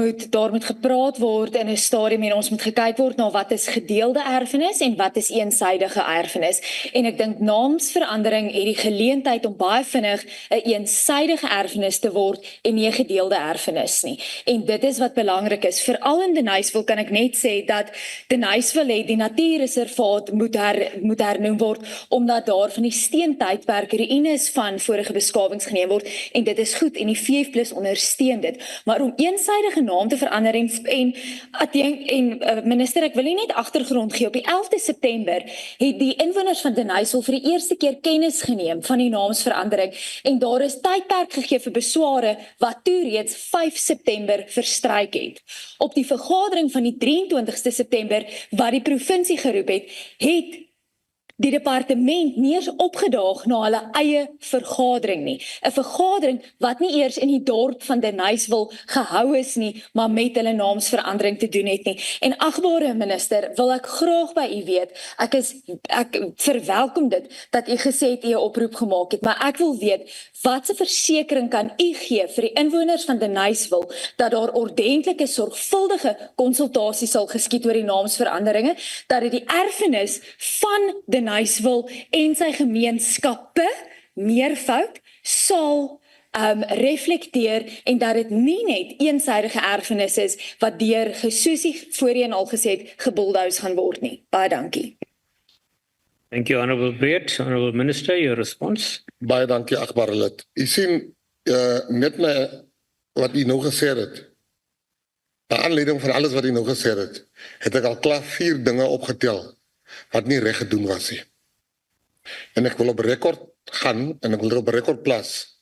moet gepraat word in 'n stadium en ons moet gekyk word na wat is gedeelde erfenis en wat is eensydige erfenis. En ek dink naamsverandering het die geleentheid om baie vinnig 'n eensydige erfenis te word en nie 'n gedeelde erfenis nie. En dit is wat belangrik is. Veral in Deniseville kan ek net sê dat Deniseville het die natuurreservaat moet hernoem word omdat daar van die steentydperk ruïnes van vorige beskawings geneem word en dit is goed en die VF+ ondersteun dit. Maar om eensydige naam te verander en minister, ek wil nie net agtergrond gee. Op die 11de September het die inwoners van Deniseville vir die eerste keer kennis geneem van die naamsverandering en daar is tydperk gegee vir besware wat toe reeds 5 September verstryk het. Op die vergadering van die 23ste September wat die provinsie geroep het die departement nie eens opgedaag na hulle eie vergadering nie. 'n Vergadering wat nie eers in die dorp van Deniseville gehou is nie, maar met hulle naamsverandering te doen het nie. En agbare minister, wil ek graag by u weet, ek verwelkom dit dat u gesê het u 'n oproep gemaak het, maar ek wil weet, watse versekering kan u gee vir die inwoners van Deniseville dat daar ordentlike sorgvuldige konsultasie sal geskied oor die naamsveranderinge, dat dit die erfenis van Deniseville en sy gemeenskappe meervoud sal reflekteer en dat dit nie net eensydige erfenis is wat deur Gesusie voorheen al gesê het gebulldoze gaan word nie. Baie dankie.
Thank you, Honourable Verwoerd. Honourable Minister, your response.
Baie dankie, agbare lid. U sien, net na wat u nou gesê het, na aanleiding van alles wat u nou gesê het ek al klaar 4 dinge opgetel wat nie reg gedoen was nie. En ek wil op rekord gaan en ek wil op rekord plaas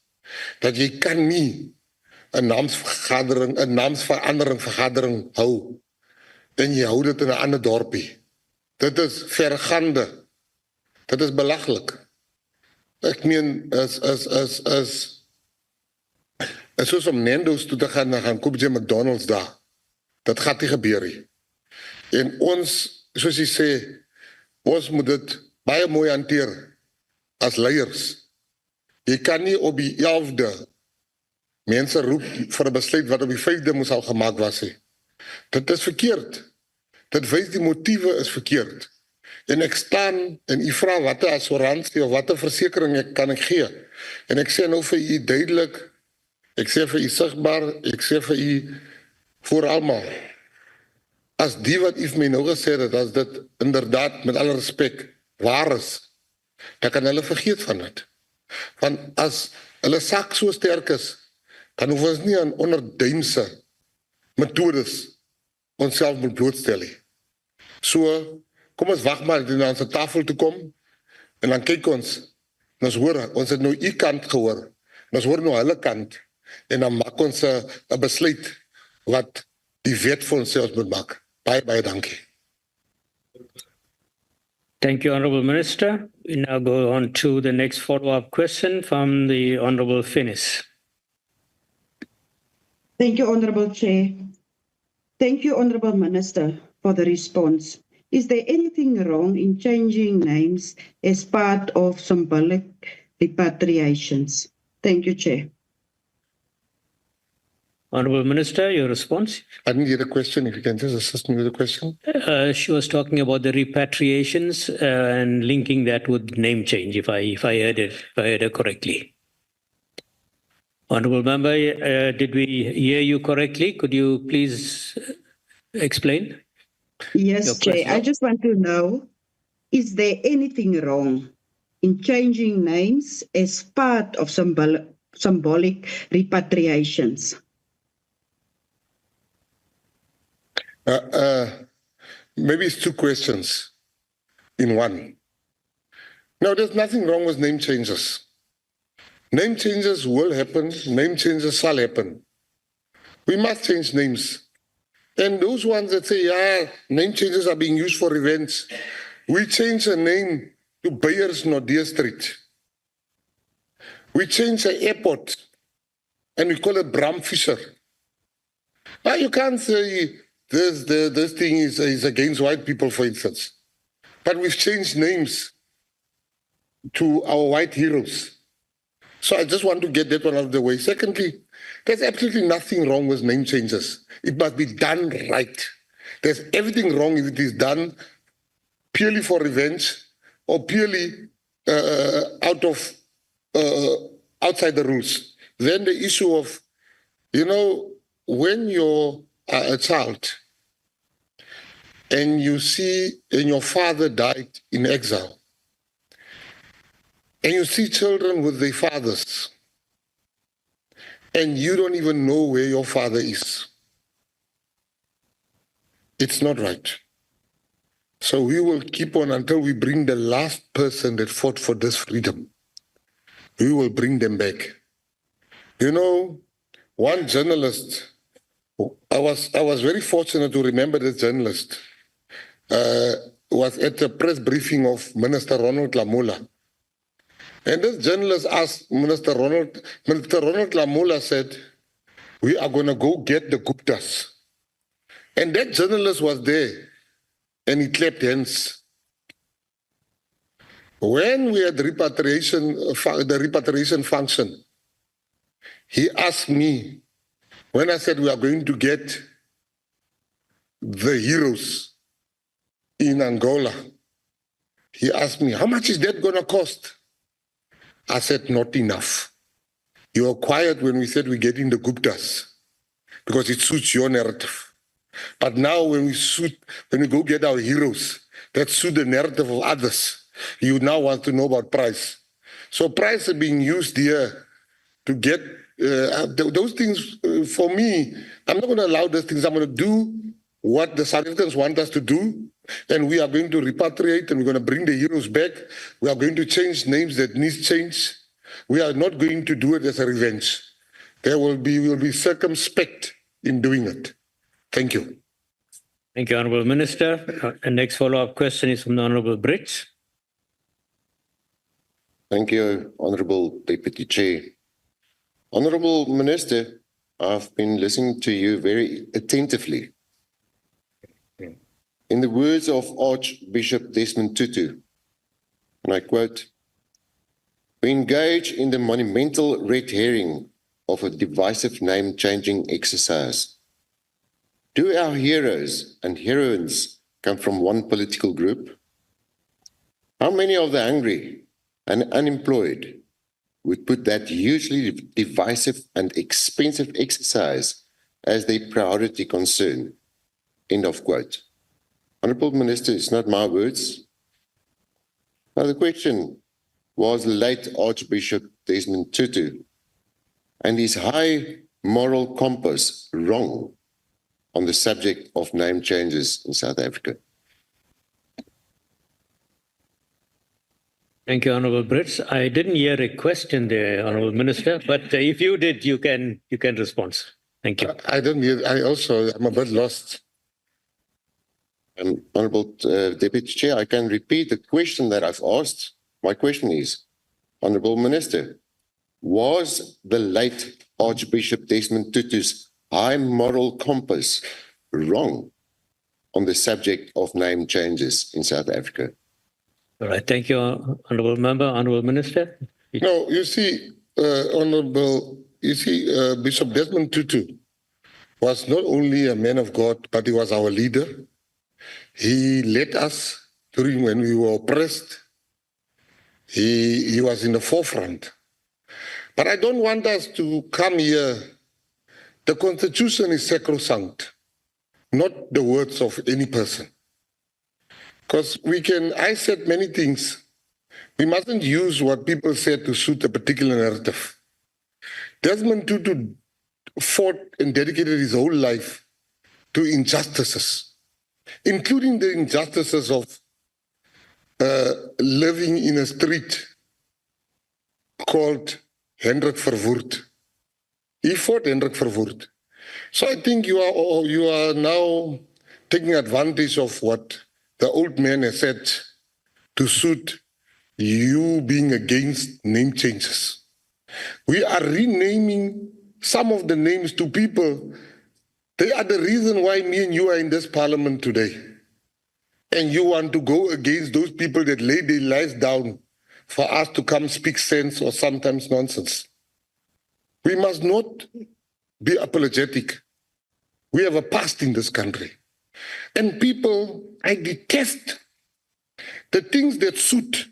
dat jy kan nie 'n naamsverandering vergadering hou en jy hou dit in 'n ander dorpie. Dit is vergaande. Dit is belaglik. Ek meen is soos om Nando's toe te gaan koop jy McDonald's daar. Dat gaat nie gebeur nie. En ons, soos jy sê, ons moet dit baie mooi hanteer as leiers. Jy kan nie op die 11de mense roep vir 'n besluit wat op die 5de moes al gemaak was nie. Dit is verkeerd. Dit wys die motiewe is verkeerd. En ek staan en u vra watter assuransie of watter versekering kan ek gee. En ek sê nou vir u duidelik, ek sê vir u sigbaar, ek sê vir u voor almal. as die wat u vir my nou gesê het, as dit inderdaad met alle respek waar is, dan kan hulle vergeet van dit. Want as hulle sak so sterk is, dan hoef ons nie aan onderduimse metodes onsself moet blootstel nie. So, kom ons wag maar na ons tafel toe kom, en dan kyk ons, en ons hoor, ons het nou u kant gehoor, en ons hoor nou hulle kant, en dan maak ons 'n besluit wat die wet vir ons sê ons moet maak. Baie, baie dankie.
Thank you, Honourable Minister. We now go on to the next follow-up question from the Honourable Finnis.
Thank you, Honourable Chair. Thank you, Honourable Minister, for the response. Is there anything wrong in changing names as part of symbolic repatriations? Thank you, Chair.
Honourable Minister, your response?
I didn't hear the question. If you can just assist me with the question.
She was talking about the repatriations and linking that with name change, if I heard her correctly. Honourable Member, did we hear you correctly? Could you please explain?
Yes, Chair. I just want to know, is there anything wrong in changing names as part of symbolic repatriations?
Maybe it's two questions in one. No, there's nothing wrong with name changes. Name changes will happen. Name changes shall happen. We must change names. And those ones that say, yeah, name changes are being used for revenge. We change a name to Beyers Nordia Street. We change an airport and we call it Bram Fisher. Now you can't say this thing is against white people, for instance. But we've changed names to our white heroes. So I just want to get that one out of the way. Secondly, there's absolutely nothing wrong with name changes. It must be done right. There's everything wrong if it is done purely for revenge or purely outside the rules. Then the issue of, when you're a child and you see and your father died in exile, and you see children with their fathers, and you don't even know where your father is. It's not right. So we will keep on until we bring the last person that fought for this freedom. We will bring them back. One journalist, I was very fortunate to remember this journalist, was at the press briefing of Minister Ronald Lamola. And this journalist asked Minister Ronald Lamola said, we are going to go get the Guptas. And that journalist was there and he clapped hands. When we had the repatriation function, he asked me, when I said we are going to get the heroes in Angola, he asked me, how much is that going to cost? I said, not enough. You were quiet when we said we're getting the Guptas because it suits your narrative. But now when we go get our heroes that suit the narrative of others, you now want to know about price. So price is being used here to get those things. For me, I'm not going to allow those things. I'm going to do what the South Africans want us to do. And we are going to repatriate and we're going to bring the heroes back. We are going to change names that need change. We are not going to do it as a revenge. We will be circumspect in doing it. Thank you.
Thank you, Honourable Minister. The next follow-up question is from the Honourable Brits.
Thank you, Honourable Deputy Chair. Honourable Minister, I've been listening to you very attentively. In the words of Archbishop Desmond Tutu, and I quote, we engage in the monumental red herring of a divisive name-changing exercise. Do our heroes and heroines come from one political group? How many of the hungry and unemployed would put that hugely divisive and expensive exercise as their priority concern? End of quote. Honourable Minister, it's not my words. Now the question, was the late Archbishop Desmond Tutu and his high moral compass wrong on the subject of name changes in South Africa?
Thank you, Honourable Brits. I didn't hear a question there, Honourable Minister, but if you did, you can respond. Thank you.
I don't hear. I'm a bit lost.
Honourable Deputy Chair, I can repeat the question that I've asked. My question is, Honourable Minister, was the late Archbishop Desmond Tutu's high moral compass wrong on the subject of name changes in South Africa?
All right. Thank you, Honourable Member. Honourable Minister.
No, you see, Bishop Desmond Tutu was not only a man of God, but he was our leader. He led us during when we were oppressed. He was in the forefront. But I don't want us to come here. The Constitution is sacrosanct, not the words of any person. Because I said many things. We mustn't use what people said to suit a particular narrative. Desmond Tutu fought and dedicated his whole life to injustices, including the injustices of living in a street called Hendrik Verwoerd. He fought Hendrik Verwoerd. So I think you are now taking advantage of what the old man has said to suit you being against name changes. We are renaming some of the names to people. They are the reason why me and you are in this parliament today. And you want to go against those people that lay their lives down for us to come speak sense or sometimes nonsense. We must not be apologetic. We have a past in this country. And people, I detest the things that suit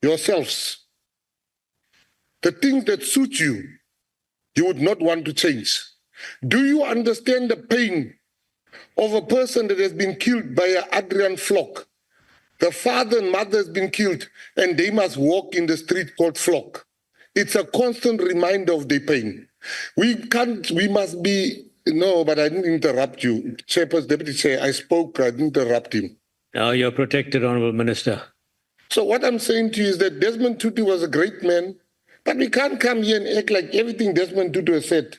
yourselves. The things that suit you, you would not want to change. Do you understand the pain of a person that has been killed by an Adrian flock? The father and mother has been killed and they must walk in the street called flock. It's a constant reminder of their pain. We must be, no, but I didn't interrupt you. Chairperson, Deputy Chair, I spoke, I didn't interrupt him.
Now you're protected, Honourable Minister.
So what I'm saying to you is that Desmond Tutu was a great man, but we can't come here and act like everything Desmond Tutu has said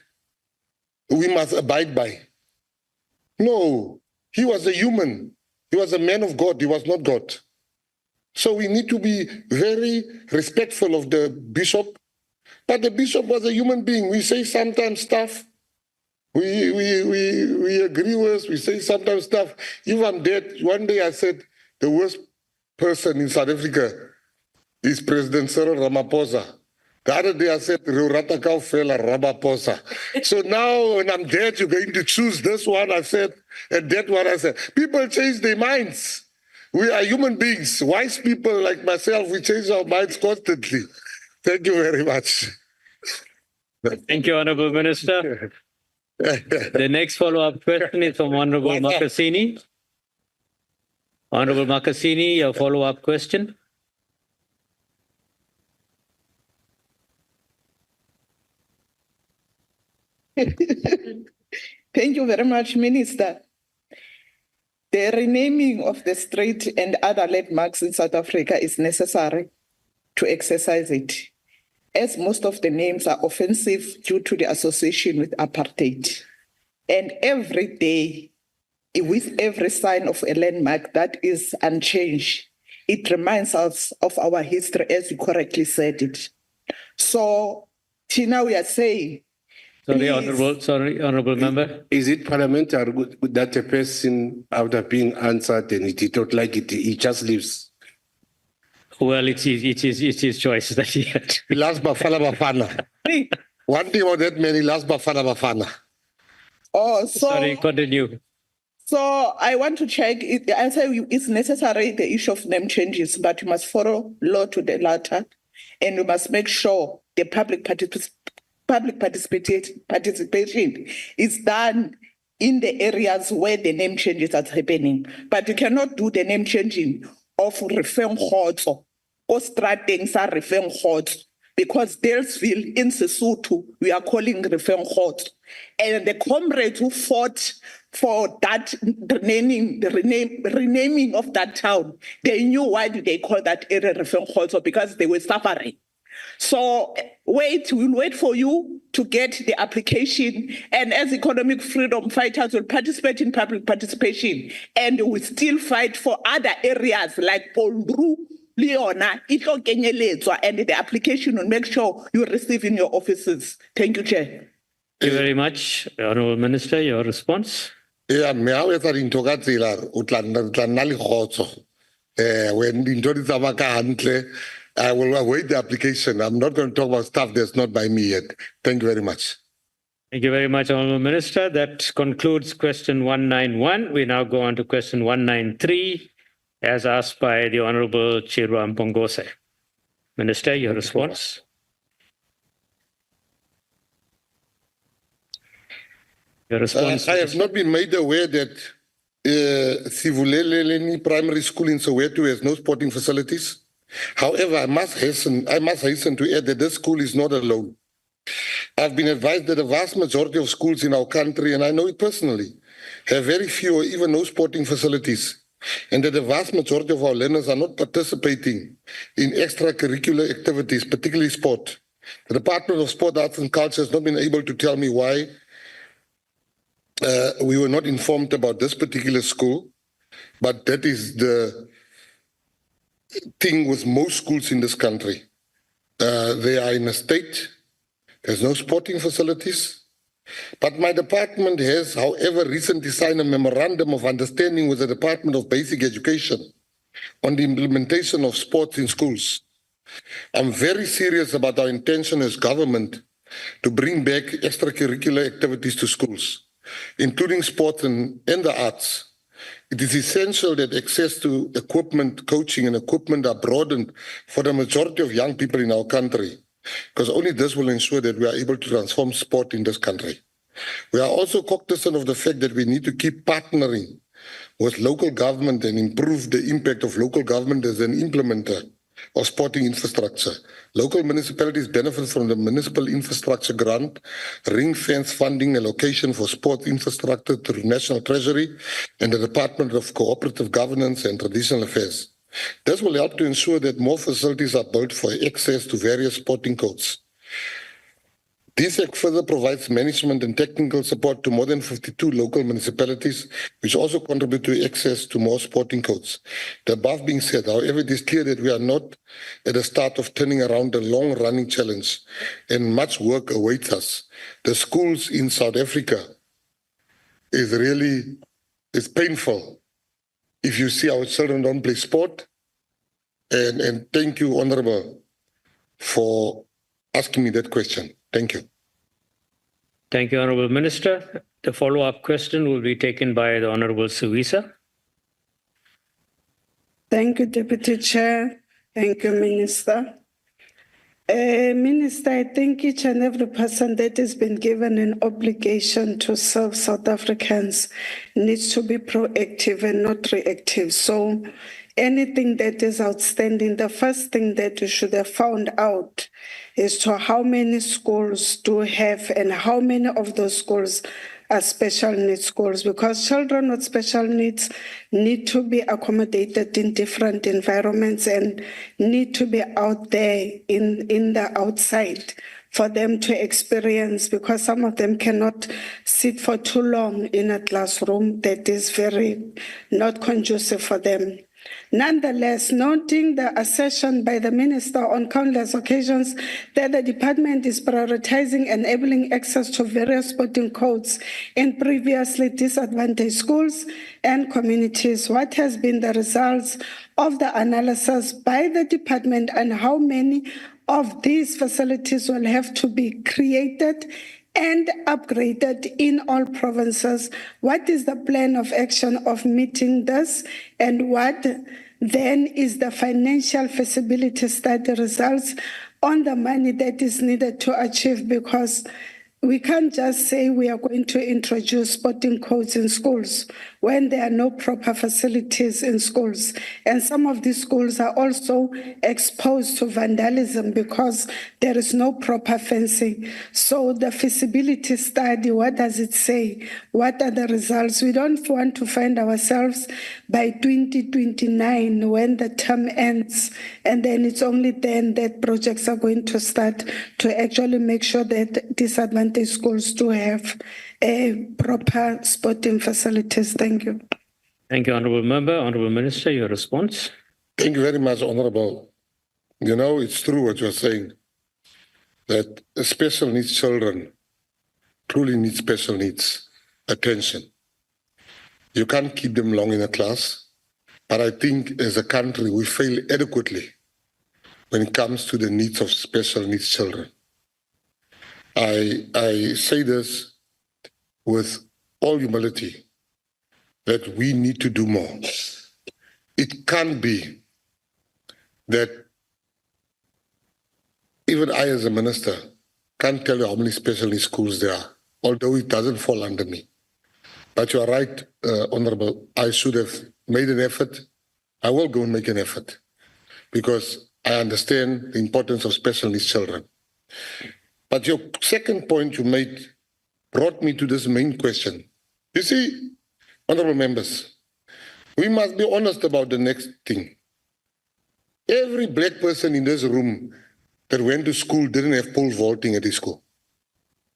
we must abide by. No, he was a human. He was a man of God. He was not God. So we need to be very respectful of the bishop. But the bishop was a human being. We say sometimes stuff. We agree with, we say sometimes stuff. If I'm dead, one day I said the worst person in South Africa is President Cyril Ramaphosa. The other day I said, Ratakau fella Ramaphosa. So now when I'm dead, you're going to choose this one I said, and that one I said. People change their minds. We are human beings. Wise people like myself, we change our minds constantly. Thank you very much.
Thank you, Honourable Minister. The next follow-up question is from Honourable Makasini. Honourable Makasini, your follow-up question.
Thank you very much, Minister. The renaming of the street and other landmarks in South Africa is necessary to exercise it, as most of the names are offensive due to the association with apartheid. And every day, with every sign of a landmark that is unchanged, it reminds us of our history, as you correctly said it. So, Tina, we are saying,
Sorry, Honourable Member.
Is it parliamentary that a person, after being answered and he did not like it, he just leaves?
Well, it's his choice that he had.
Last Bafana Bafana. One thing about that man, he last Bafana Bafana.
Oh, so
sorry, continue.
So I want to check. The answer is necessary, the issue of name changes, but you must follow law to the letter, and you must make sure the public participation is done in the areas where the name changes are happening. But you cannot do the name changing of Refeng Khotso or Strateng sa Refeng Khotso, because Dalesville in Sesotho, we are calling Refeng Khotso. And the comrades who fought for that renaming of that town, they knew why did they call that area Refeng Khotso, because they were suffering. So we'll wait for you to get the application, and as economic freedom fighters will participate in public participation, and we still fight for other areas like Polru, Leona, and the application will make sure you receive in your offices. Thank you, Chair.
Thank you very much. Honourable Minister, your response?
Yeah, me always are in Togatsilar, Utlanali Khotso. When the Intorizavaka I will await the application. I'm not going to talk about stuff that's not by me yet. Thank you very much.
Thank you very much, Honourable Minister. That concludes question 191. We now go on to question 193, as asked by the Honourable Chirwa Mpongose. Minister, your response? Your response?
I have not been made aware that Sivuleleni Primary School in Soweto has no sporting facilities. However, I must hasten to add that this school is not alone. I've been advised that the vast majority of schools in our country, and I know it personally, have very few or even no sporting facilities, and that the vast majority of our learners are not participating in extracurricular activities, particularly sport. The Department of Sport, Arts and Culture has not been able to tell me why we were not informed about this particular school, but that is the thing with most schools in this country. They are in a state, there's no sporting facilities. But my department has, however, recently signed a memorandum of understanding with the Department of Basic Education on the implementation of sports in schools. I'm very serious about our intention as government to bring back extracurricular activities to schools, including sports and the arts. It is essential that access to equipment, coaching and equipment are broadened for the majority of young people in our country, because only this will ensure that we are able to transform sport in this country. We are also cognizant of the fact that we need to keep partnering with local government and improve the impact of local government as an implementer of sporting infrastructure. Local municipalities benefit from the Municipal Infrastructure Grant, ring-fence funding allocation for sports infrastructure through National Treasury and the Department of Cooperative Governance and Traditional Affairs. This will help to ensure that more facilities are built for access to various sporting codes. This act further provides management and technical support to more than 52 local municipalities, which also contribute to access to more sporting codes. The above being said, however, it is clear that we are not at the start of turning around a long-running challenge, and much work awaits us. The schools in South Africa is painful if you see our children don't play sport. And thank you, Honourable, for asking me that question. Thank you.
Thank you, Honourable Minister. The follow-up question will be taken by the Honourable Suisa.
Thank you, Deputy Chair. Thank you, Minister. Minister, I think each and every person that has been given an obligation to serve South Africans needs to be proactive and not reactive. So anything that is outstanding, the first thing that you should have found out is to how many schools do have and how many of those schools are special needs schools, because children with special needs need to be accommodated in different environments and need to be out there in the outside for them to experience, because some of them cannot sit for too long in a classroom that is very not conducive for them. Nonetheless, noting the assertion by the Minister on countless occasions that the department is prioritizing enabling access to various sporting codes in previously disadvantaged schools and communities, what has been the results of the analysis by the department and how many of these facilities will have to be created and upgraded in all provinces? What is the plan of action of meeting this, and what then is the financial feasibility study results on the money that is needed to achieve? Because we can't just say we are going to introduce sporting codes in schools when there are no proper facilities in schools. And some of these schools are also exposed to vandalism because there is no proper fencing. So the feasibility study, what does it say? What are the results? We don't want to find ourselves by 2029 when the term ends, and then it's only then that projects are going to start to actually make sure that disadvantaged schools do have proper sporting facilities. Thank you.
Thank you, Honourable Member. Honourable Minister, your response.
Thank you very much, Honourable. You know, it's true what you're saying, that special needs children truly need special needs attention. You can't keep them long in a class, but I think as a country we fail adequately when it comes to the needs of special needs children. I say this with all humility, that we need to do more. It can't be that even I as a minister can't tell you how many special needs schools there are, although it doesn't fall under me. But you are right, Honourable, I should have made an effort. I will go and make an effort because I understand the importance of special needs children. But your second point you made brought me to this main question. You see, honourable members, we must be honest about the next thing. Every black person in this room that went to school didn't have pole vaulting at his school.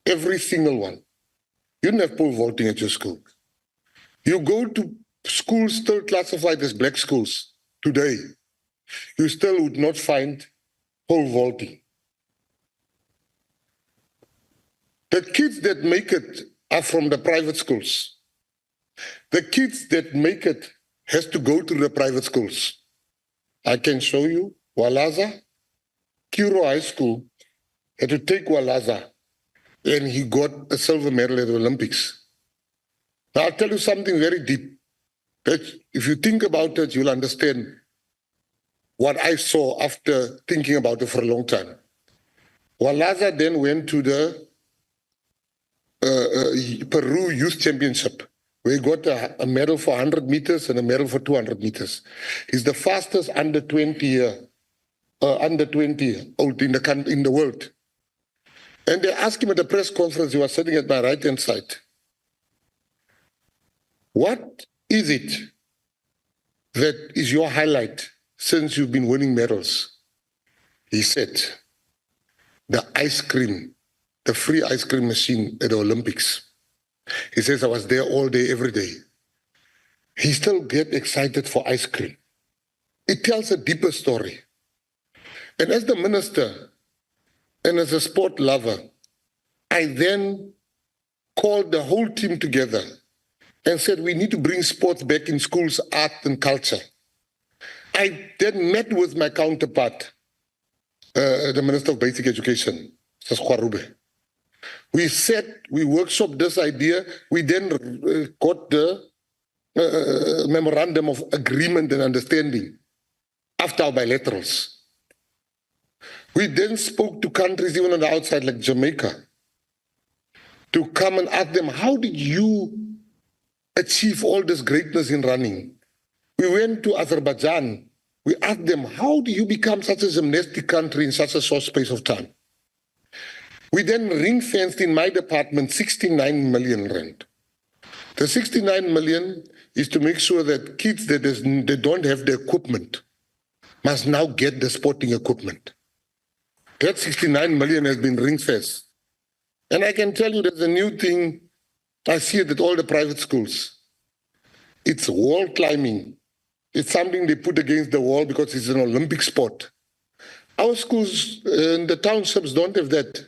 Every single one. You didn't have pole vaulting at your school. You go to schools still classified as black schools today, you still would not find pole vaulting. The kids that make it are from the private schools. The kids that make it has to go to the private schools. I can show you Walaza, Kiro High School had to take Walaza and he got a silver medal at the Olympics. Now I'll tell you something very deep. That if you think about it, you'll understand what I saw after thinking about it for a long time. Walaza then went to the Peru Youth Championship, where he got a medal for 100 meters and a medal for 200 meters. He's the fastest under 20 old in the world. And they asked him at the press conference, he was sitting at my right-hand side, what is it that is your highlight since you've been winning medals? He said, the ice cream, the free ice cream machine at the Olympics. He says, I was there all day, every day. He still gets excited for ice cream. It tells a deeper story. And as the minister and as a sport lover, I then called the whole team together and said, we need to bring sports back in schools, art and culture. I then met with my counterpart, the Minister of Basic Education, Sasquarube. We said, we workshopped this idea. We then got the memorandum of agreement and understanding after our bilaterals. We then spoke to countries even on the outside like Jamaica to come and ask them, how did you achieve all this greatness in running? We went to Azerbaijan. We asked them, how do you become such a gymnastic country in such a short space of time? We then ring-fenced in my department 69 million rand. The 69 million is to make sure that kids that they don't have the equipment must now get the sporting equipment. That 69 million has been ring-fenced. And I can tell you there's a new thing, I see it at all the private schools. It's wall climbing. It's something they put against the wall because it's an Olympic sport. Our schools in the townships don't have that.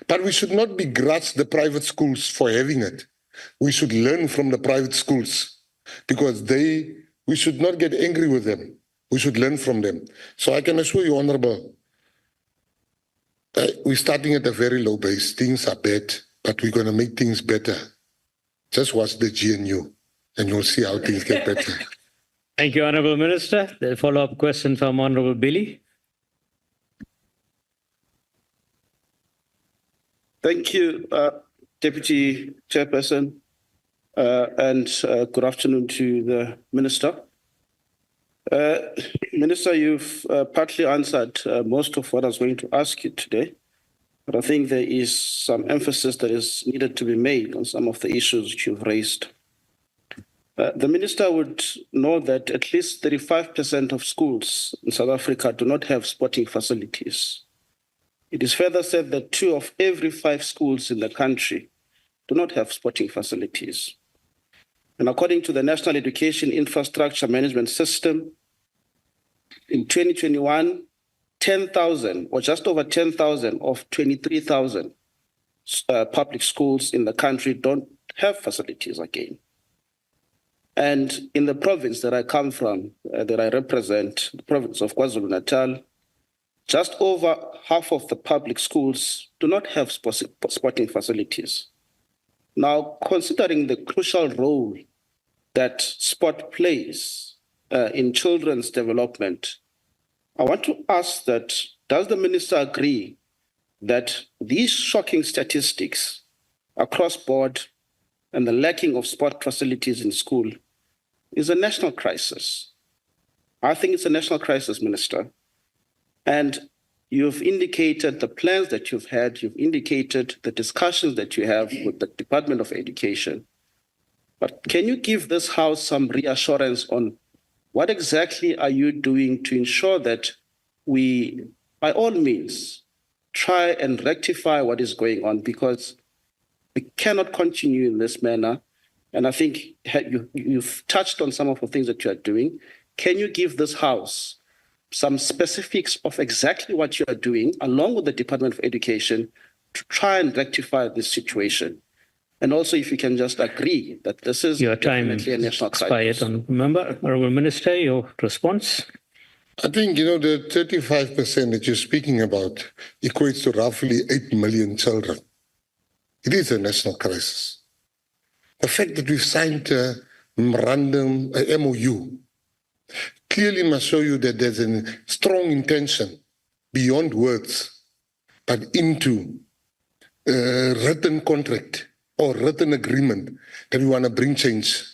But we should not begrudge the private schools for having it. We should learn from the private schools because we should not get angry with them. We should learn from them. So I can assure you, Honourable, we're starting at a very low base. Things are bad, but we're going to make things better. Just watch the GNU and you'll see how things get better.
Thank you, Honourable Minister. The follow-up question from Honourable Billy.
Thank you, Deputy Chairperson, and good afternoon to the Minister. Minister, you've partly answered most of what I was going to ask you today, but I think there is some emphasis that is needed to be made on some of the issues which you've raised. The Minister would know that at least 35% of schools in South Africa do not have sporting facilities. It is further said that 2 of every 5 schools in the country do not have sporting facilities. And according to the National Education Infrastructure Management System, in 2021, 10,000 or just over 10,000 of 23,000 public schools in the country don't have facilities again. And in the province that I come from, that I represent, the province of KwaZulu-Natal, just over half of the public schools do not have sporting facilities. Now, considering the crucial role that sport plays in children's development, I want to ask that, does the Minister agree that these shocking statistics across board and the lacking of sport facilities in school is a national crisis? I think it's a national crisis, Minister. And you've indicated the plans that you've had, you've indicated the discussions that you have with the Department of Education. But can you give this House some reassurance on what exactly are you doing to ensure that we, by all means, try and rectify what is going on, because we cannot continue in this manner. And I think you've touched on some of the things that you are doing. Can you give this House some specifics of exactly what you are doing, along with the Department of Education, to try and rectify this situation? And also, if you can just agree that this is definitely a national crisis.
Member, Honourable Minister, your response?
I think, the 35% that you're speaking about equates to roughly 8 million children. It is a national crisis. The fact that we've signed a memorandum, a MOU, clearly must show you that there's a strong intention beyond words, but into a written contract or written agreement that we want to bring change.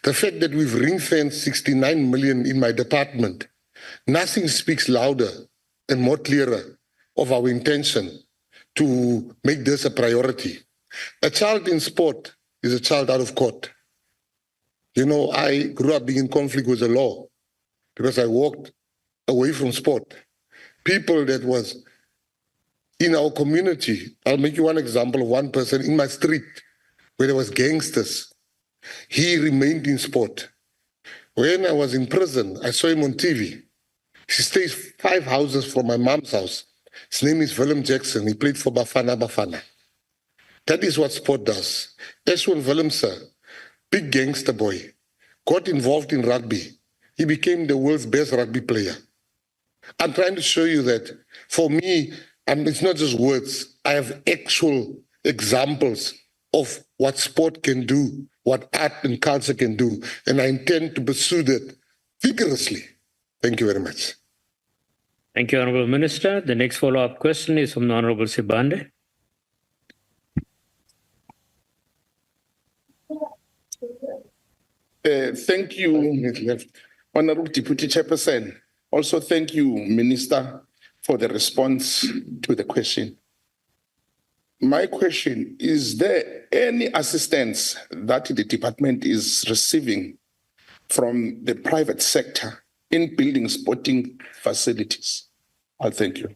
The fact that we've ring-fenced 69 million in my department, nothing speaks louder and more clearer of our intention to make this a priority. A child in sport is a child out of court. I grew up being in conflict with the law because I walked away from sport. People that was in our community, I'll make you one example of one person in my street where there was gangsters. He remained in sport. When I was in prison, I saw him on TV. He stays 5 houses from my mom's house. His name is Willem Jackson. He played for Bafana Bafana. That is what sport does. Ashwin Willemse, big gangster boy, got involved in rugby. He became the world's best rugby player. I'm trying to show you that for me, it's not just words. I have actual examples of what sport can do, what art and culture can do, and I intend to pursue that vigorously. Thank you very much.
Thank you, Honourable Minister. The next follow-up question is from the Honourable Sibande.
Thank you, Honourable Deputy Chairperson. Also, thank you, Minister, for the response to the question. My question, is there any assistance that the department is receiving from the private sector in building sporting facilities? Thank you.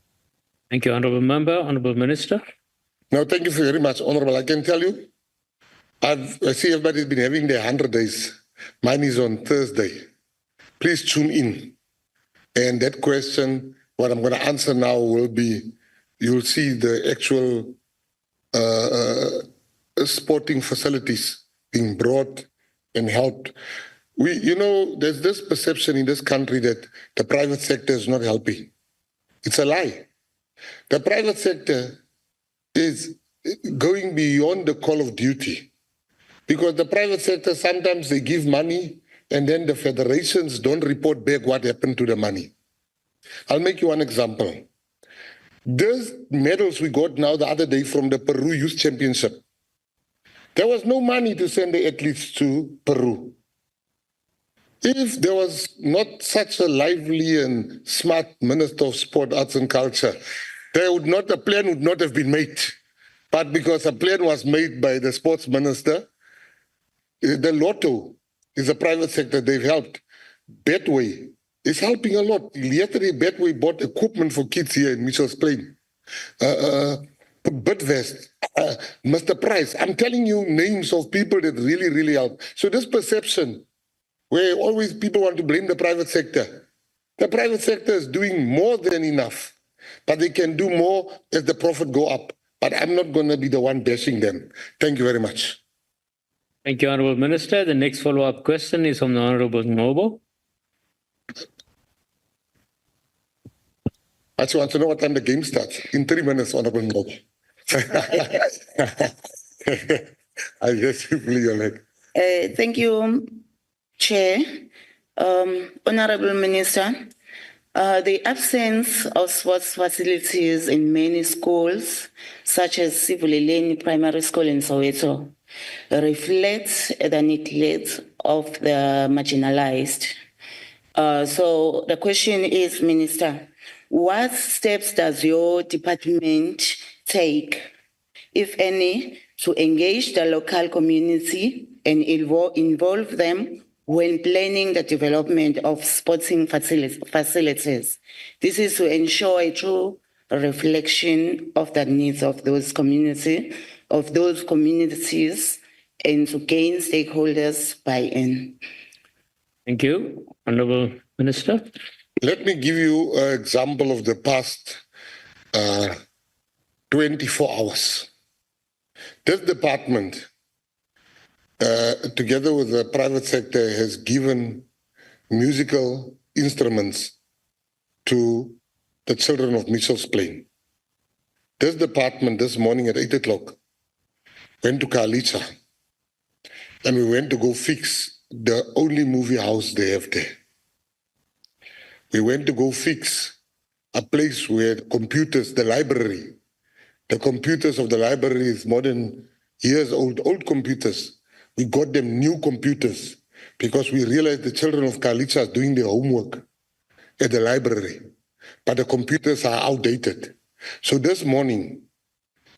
Thank you, Honourable Member. Honourable Minister.
No, thank you very much, Honourable. I can tell you, I see everybody's been having their 100 days. Mine is on Thursday. Please tune in. And that question, what I'm going to answer now will be, you'll see the actual sporting facilities being brought and helped. There's this perception in this country that the private sector is not helping. It's a lie. The private sector is going beyond the call of duty, because the private sector, sometimes they give money and then the federations don't report back what happened to the money. I'll make you one example. Those medals we got now the other day from the Peru Youth Championship, there was no money to send the athletes to Peru. If there was not such a lively and smart Minister of Sport, Arts and Culture, a plan would not have been made. But because a plan was made by the sports minister, the Lotto is a private sector, they've helped. Betway is helping a lot. Yesterday, Betway bought equipment for kids here in Mitchell's Plain. Bitvest, Mr. Price, I'm telling you names of people that really, really help. So this perception, where always people want to blame the private sector is doing more than enough, but they can do more as the profit go up. But I'm not going to be the one bashing them. Thank you very much.
Thank you, Honourable Minister. The next follow-up question is from the Honourable Nobo.
I just want to know what time the game starts. In 3 minutes, Honourable Nobo. I just simply like.
Thank you, Chair. Honourable Minister, the absence of sports facilities in many schools, such as Sivuleleni Primary School in Soweto, reflects the neglect of the marginalized. So the question is, Minister, what steps does your department take, if any, to engage the local community and involve them when planning the development of sporting facilities? This is to ensure a true reflection of the needs of those communities, and to gain stakeholders buy-in.
Thank you. Honourable Minister.
Let me give you an example of the past 24 hours. This department, together with the private sector, has given musical instruments to the children of Mitchell's Plain. This department this morning at 8 o'clock went to Kalicha, and we went to go fix the only movie house they have there. We went to go fix a place where computers, the library, the computers of the library is more than years old computers. We got them new computers because we realized the children of Kalicha are doing their homework at the library, but the computers are outdated. So this morning,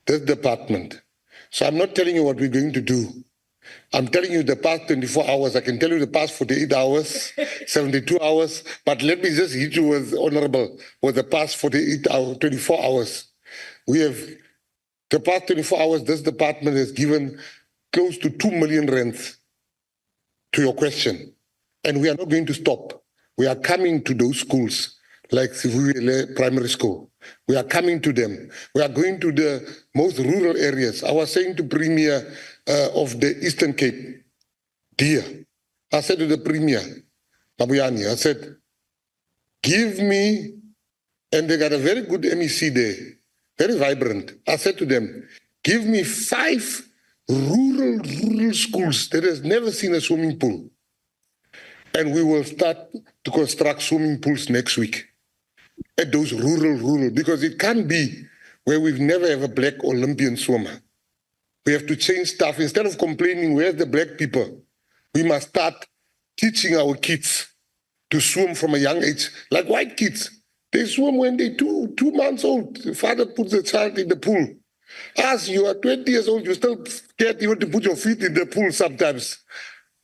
this department, so I'm not telling you what we're going to do. I'm telling you the past 24 hours. I can tell you the past 48 hours, 72 hours, but let me just hit you with, Honorable, with the past 48 hours, 24 hours. We have, the past 24 hours, this department has given close to 2 million rands to your question. And we are not going to stop. We are coming to those schools like Sivuyele Primary School. We are coming to them. We are going to the most rural areas. I was saying to Premier of the Eastern Cape, dear, I said to the Premier, Mabuyani, I said, give me, and they got a very good MEC there, very vibrant. I said to them, give me 5 rural schools that has never seen a swimming pool. And we will start to construct swimming pools next week at those rural, because it can't be where we've never have a black Olympian swimmer. We have to change stuff. Instead of complaining, where's the black people? We must start teaching our kids to swim from a young age, like white kids. They swim when they're two months old. The father puts the child in the pool. As you are 20 years old, you still scared even to put your feet in the pool sometimes.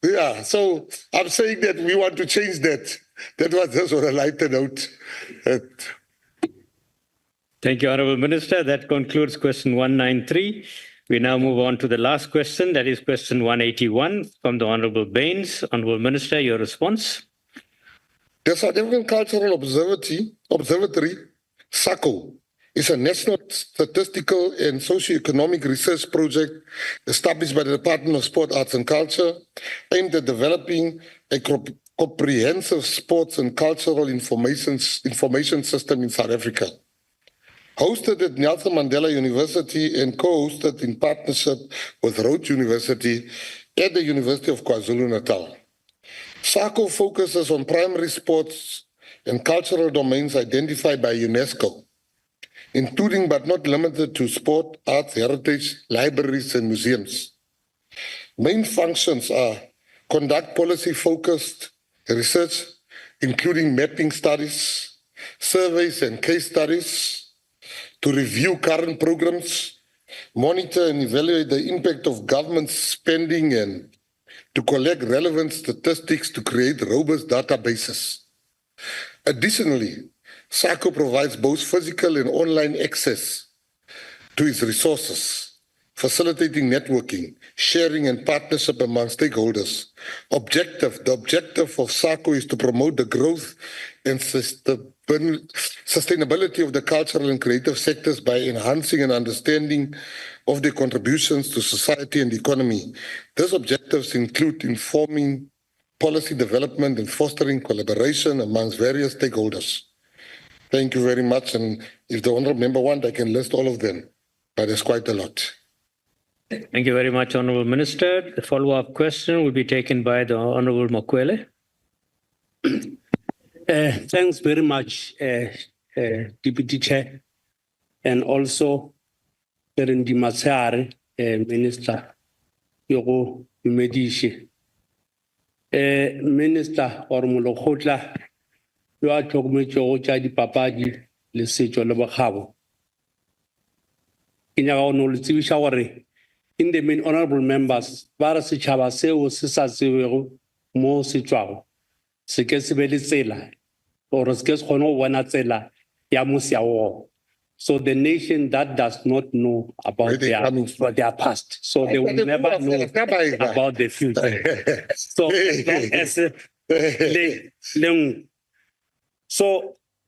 Yeah, so I'm saying that we want to change that. That was just on a lighter note.
Thank you, Honourable Minister. That concludes question 193. We now move on to the last question, that is question 181 from the Honourable Baines. Honourable Minister, your response.
The South African Cultural Observatory, SACO, is a national statistical and socio-economic research project established by the Department of Sport, Arts and Culture, aimed at developing a comprehensive sports and cultural information system in South Africa. Hosted at Nelson Mandela University and co-hosted in partnership with Rhodes University at the University of KwaZulu-Natal. SACO focuses on primary sports and cultural domains identified by UNESCO including but not limited to sport, arts, heritage, libraries, and museums. Main functions are conduct policy-focused research, including mapping studies, surveys, and case studies, to review current programs, monitor and evaluate the impact of government spending, and to collect relevant statistics to create robust databases. Additionally, SACO provides both physical and online access to its resources, facilitating networking, sharing, and partnership among stakeholders. The objective of SACO is to promote the growth and sustainability of the cultural and creative sectors by enhancing an understanding of their contributions to society and the economy. These objectives include informing policy development and fostering collaboration amongst various stakeholders. Thank you very much. And if the honourable member wants, I can list all of them, but there's quite a lot.
Thank you very much, Honourable Minister. The follow-up question will be taken by the Honourable Mokwele.
Thanks very much, Deputy Chair, and also Rendi Masare, Minister Yogo Medici. Minister Ormulokotla, you are talking about your Jadi Papaji, let's say, Jolabahabo. In our knowledge, in the main honorable members, Barasi Chabaseo, Sisaseo, Mo Situao, Sekesibeli Sela, or Skes Hono Wanatsela, Yamusiao. So the nation that does not know about their past, so they will never know about the future. So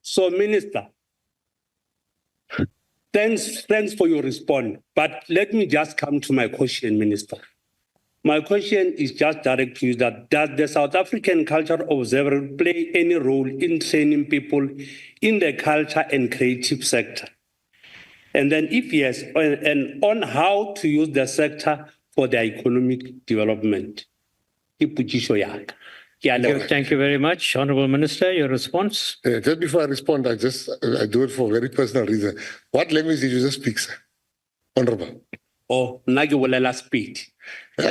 so Minister, thanks for your response. But let me just come to my question, Minister. My question is just direct to you that does the South African Culture Observer play any role in training people in the culture and creative sector? And then if yes, and on how to use the sector for their economic development.
Thank
you very much. Honourable Minister, your response?
Just before I respond, I do it for a very personal reason. What language did you just speak, sir? Honourable.
Oh, Nagiwalela speed.
So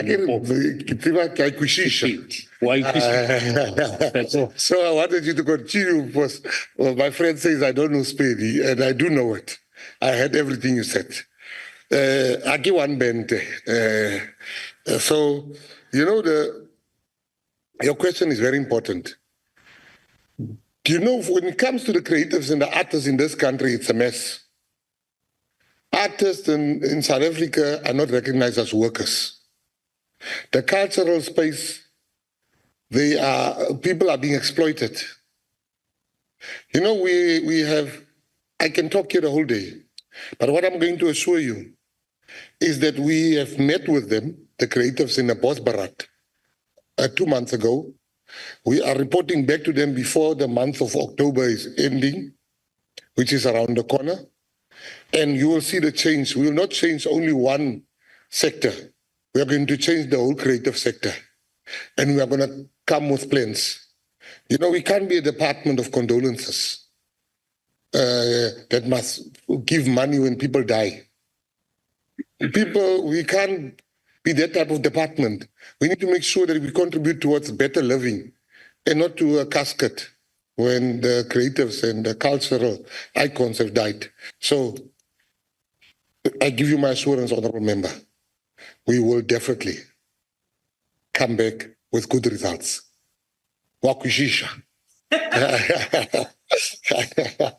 I wanted you to continue because my friend says I don't know Spade, and I do know it. I heard everything you said. Aki one bente. So, you know, your question is very important. Do you know, when it comes to the creatives and the artists in this country, it's a mess. Artists in South Africa are not recognized as workers. The cultural space, people are being exploited. You know, we have, I can talk here the whole day, but what I'm going to assure you is that we have met with them, the creatives in the Bosbarat, 2 months ago. We are reporting back to them before the month of October is ending, which is around the corner. And you will see the change. We will not change only one sector. We are going to change the whole creative sector. And we are going to come with plans. You know, we can't be a department of condolences that must give money when people die. We can't be that type of department. We need to make sure that we contribute towards better living and not to a casket when the creatives and the cultural icons have died. So I give you my assurance, Honourable Member, we will definitely come back with good results. Wakwishisha.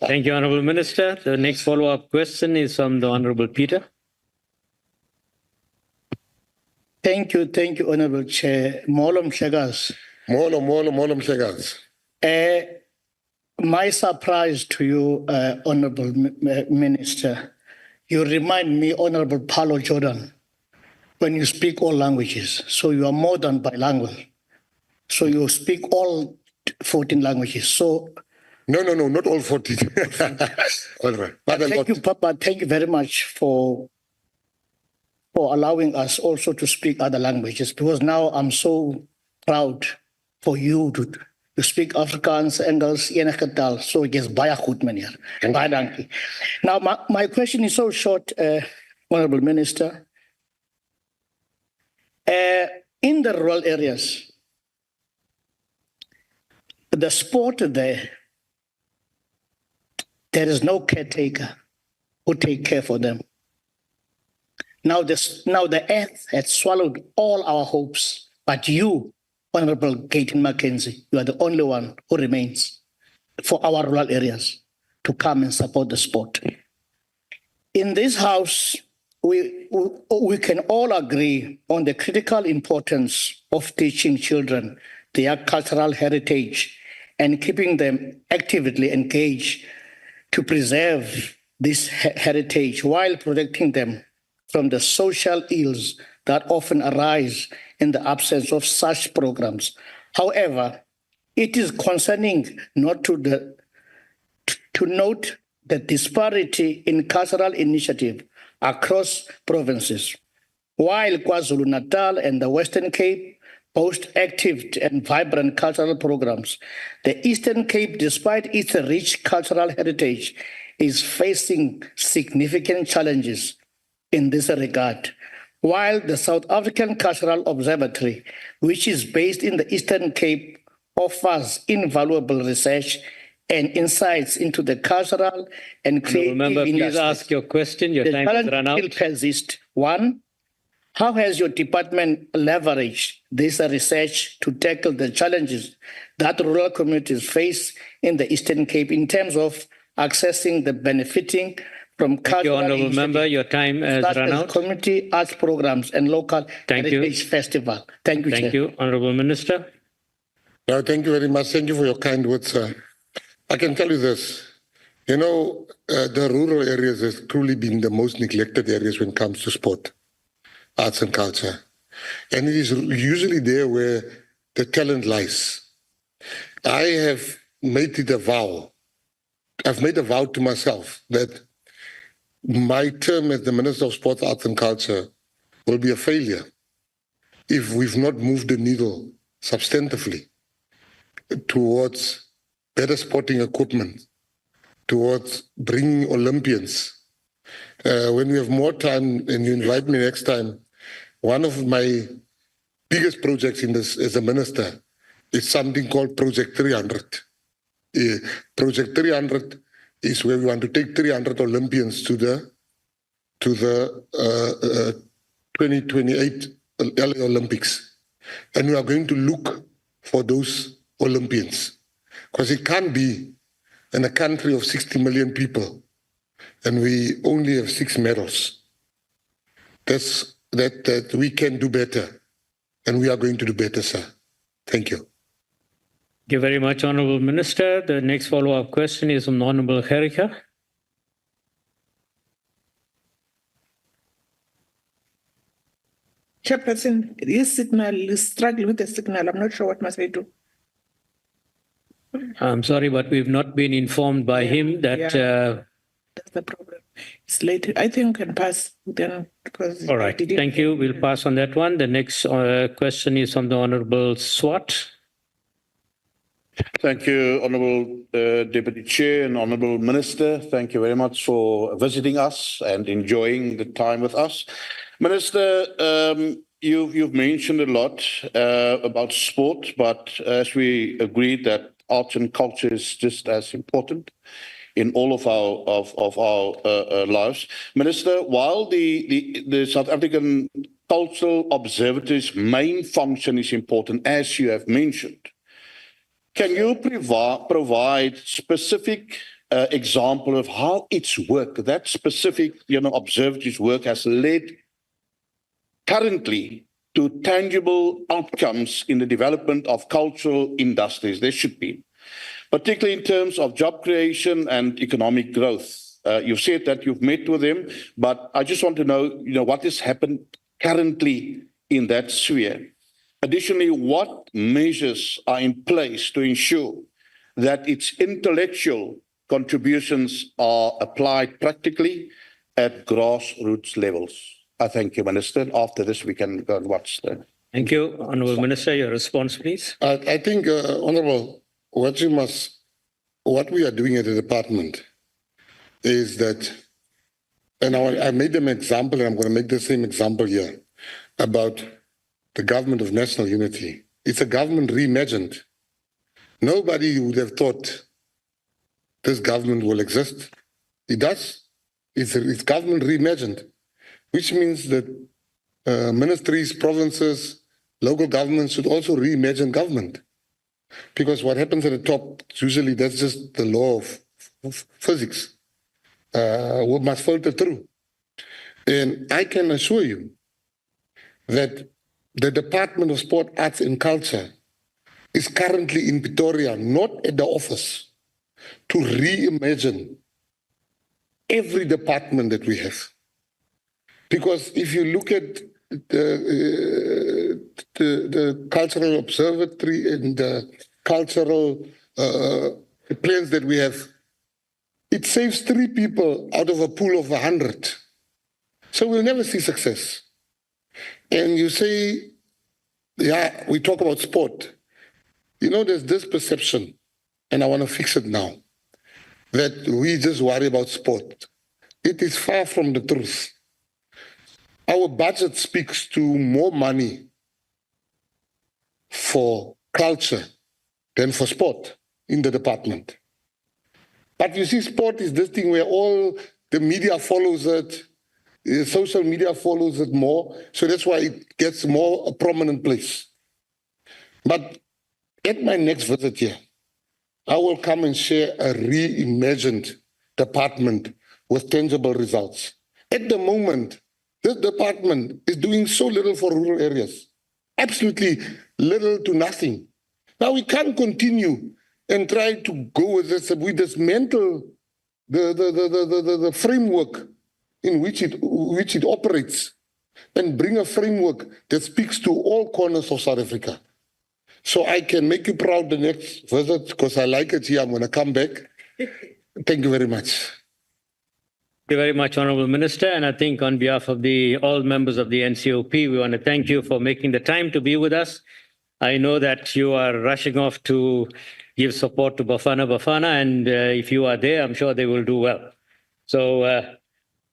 Thank you, Honourable Minister. The next follow-up question is from the Honourable Peter.
Thank you, Honourable Chair. Molom Shegas.
Molom Shegas.
My surprise to you, Honourable Minister, you remind me, Honourable Paulo Jordan, when you speak all languages. So you are more than bilingual. So you speak all 14 languages. So
No, not all 14. All right.
Thank you, Papa. Thank you very much for allowing us also to speak other languages, because now I'm so proud for you to You speak Afrikaans, Engels, enige taal. So it is baie goed, meneer. Baie dankie. Now, my question is so short, Honorable Minister. In the rural areas, the sport there is no caretaker who take care for them. Now the earth has swallowed all our hopes, but you, Honorable Gayton McKenzie, you are the only one who remains for our rural areas to come and support the sport. In this house, we can all agree on the critical importance of teaching children their cultural heritage and keeping them actively engaged to preserve this heritage while protecting them from the social ills that often arise in the absence of such programs. However, it is concerning to note the disparity in cultural initiative across provinces. While KwaZulu-Natal and the Western Cape boast active and vibrant cultural programs, the Eastern Cape, despite its rich cultural heritage, is facing significant challenges in this regard. While the South African Cultural Observatory, which is based in the Eastern Cape, offers invaluable research and insights into the cultural and creative
Remember, please
industries.
ask your question. Your time has run out.
Still persist. One, how has your department leveraged this research to tackle the challenges that rural communities face in the Eastern Cape in terms of accessing the benefiting from cultural
Honourable Member, your time has run out.
Community arts programs and local heritage festival. Thank you,
Thank
Chair.
you. Honourable Minister.
No, thank you very much. Thank you for your kind words, sir. I can tell you this. You know, the rural areas has truly been the most neglected areas when it comes to sport, arts and culture. And it is usually there where the talent lies. I have made it a vow. I've made a vow to myself that my term as the Minister of Sports, Arts and Culture will be a failure if we've not moved the needle substantively towards better sporting equipment, towards bringing Olympians. When we have more time and you invite me next time, one of my biggest projects in this as a minister is something called Project 300. Project 300 is where we want to take 300 Olympians to the 2028 LA Olympics. And we are going to look for those Olympians. Because it can't be in a country of 60 million people and we only have 6 medals. That we can do better, and we are going to do better, sir. Thank you.
Thank you very much, Honourable Minister. The next follow-up question is from Honourable Gericke.
Chairperson, this signal is struggling with the signal. I'm not sure what must I do.
I'm sorry, but we've not been informed by him that...
That's the problem. It's late. I think we can pass then because...
All right. Thank you. We'll pass on that one. The next question is from the Honourable Swart.
Thank you, Honourable Deputy Chair and Honourable Minister. Thank you very much for visiting us and enjoying the time with us. Minister, you've mentioned a lot about sport, but as we agreed that arts and culture is just as important in all of our lives. Minister, while the South African Cultural Observatory's main function is important, as you have mentioned, can you provide specific example of how its work, that specific observatory's work has led currently to tangible outcomes in the development of cultural industries? There should be, particularly in terms of job creation and economic growth. You've said that you've met with them, but I just want to know, what has happened currently in that sphere. Additionally, what measures are in place to ensure that its intellectual contributions are applied practically at grassroots levels? I thank you, Minister. After this, we can go and watch the...
Thank you. Honourable Minister, your response, please.
I think, Honourable, what we are doing at the department is that, and I made them an example, and I'm going to make the same example here about the government of national unity. It's a government reimagined. Nobody would have thought this government will exist. It does. It's government reimagined, which means that ministries, provinces, local governments should also reimagine government. Because what happens at the top, usually that's just the law of physics. We must filter through. And I can assure you that the Department of Sport, Arts and Culture is currently in Pretoria, not at the office, to reimagine every department that we have. Because if you look at the cultural observatory and the cultural plans that we have, it saves 3 people out of a pool of 100. So we'll never see success. And you say, yeah, we talk about sport. You know, there's this perception, and I want to fix it now, that we just worry about sport. It is far from the truth. Our budget speaks to more money for culture than for sport in the department. But you see, sport is this thing where all the media follows it, social media follows it more, so that's why it gets more a prominent place. But at my next visit here, I will come and share a reimagined department with tangible results. At the moment, this department is doing so little for rural areas, absolutely little to nothing. Now we can't continue and try to go with this. We dismantle the framework in which it operates and bring a framework that speaks to all corners of South Africa. So I can make you proud the next visit because I like it here. I'm going to come back. Thank you very much.
Thank you very much, Honourable Minister. And I think on behalf of all members of the NCOP, we want to thank you for making the time to be with us. I know that you are rushing off to give support to Bafana, and if you are there, I'm sure they will do well. So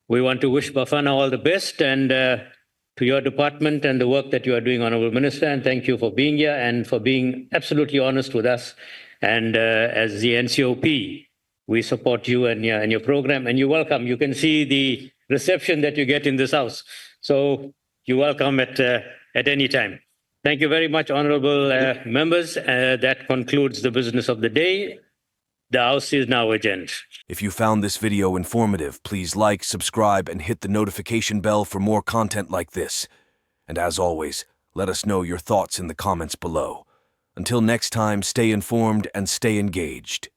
we want to wish Bafana all the best and to your department and the work that you are doing, Honourable Minister, and thank you for being here and for being absolutely honest with us. And as the NCOP, we support you and your program, and you're welcome. You can see the reception that you get in this house. So you're welcome at any time. Thank you very much, honourable members. That concludes the business of the day. The House is now adjourned.
If you found this video informative, please like, subscribe, and hit the notification bell for more content like this. And as always, let us know your thoughts in the comments below. Until next time, stay informed and stay engaged.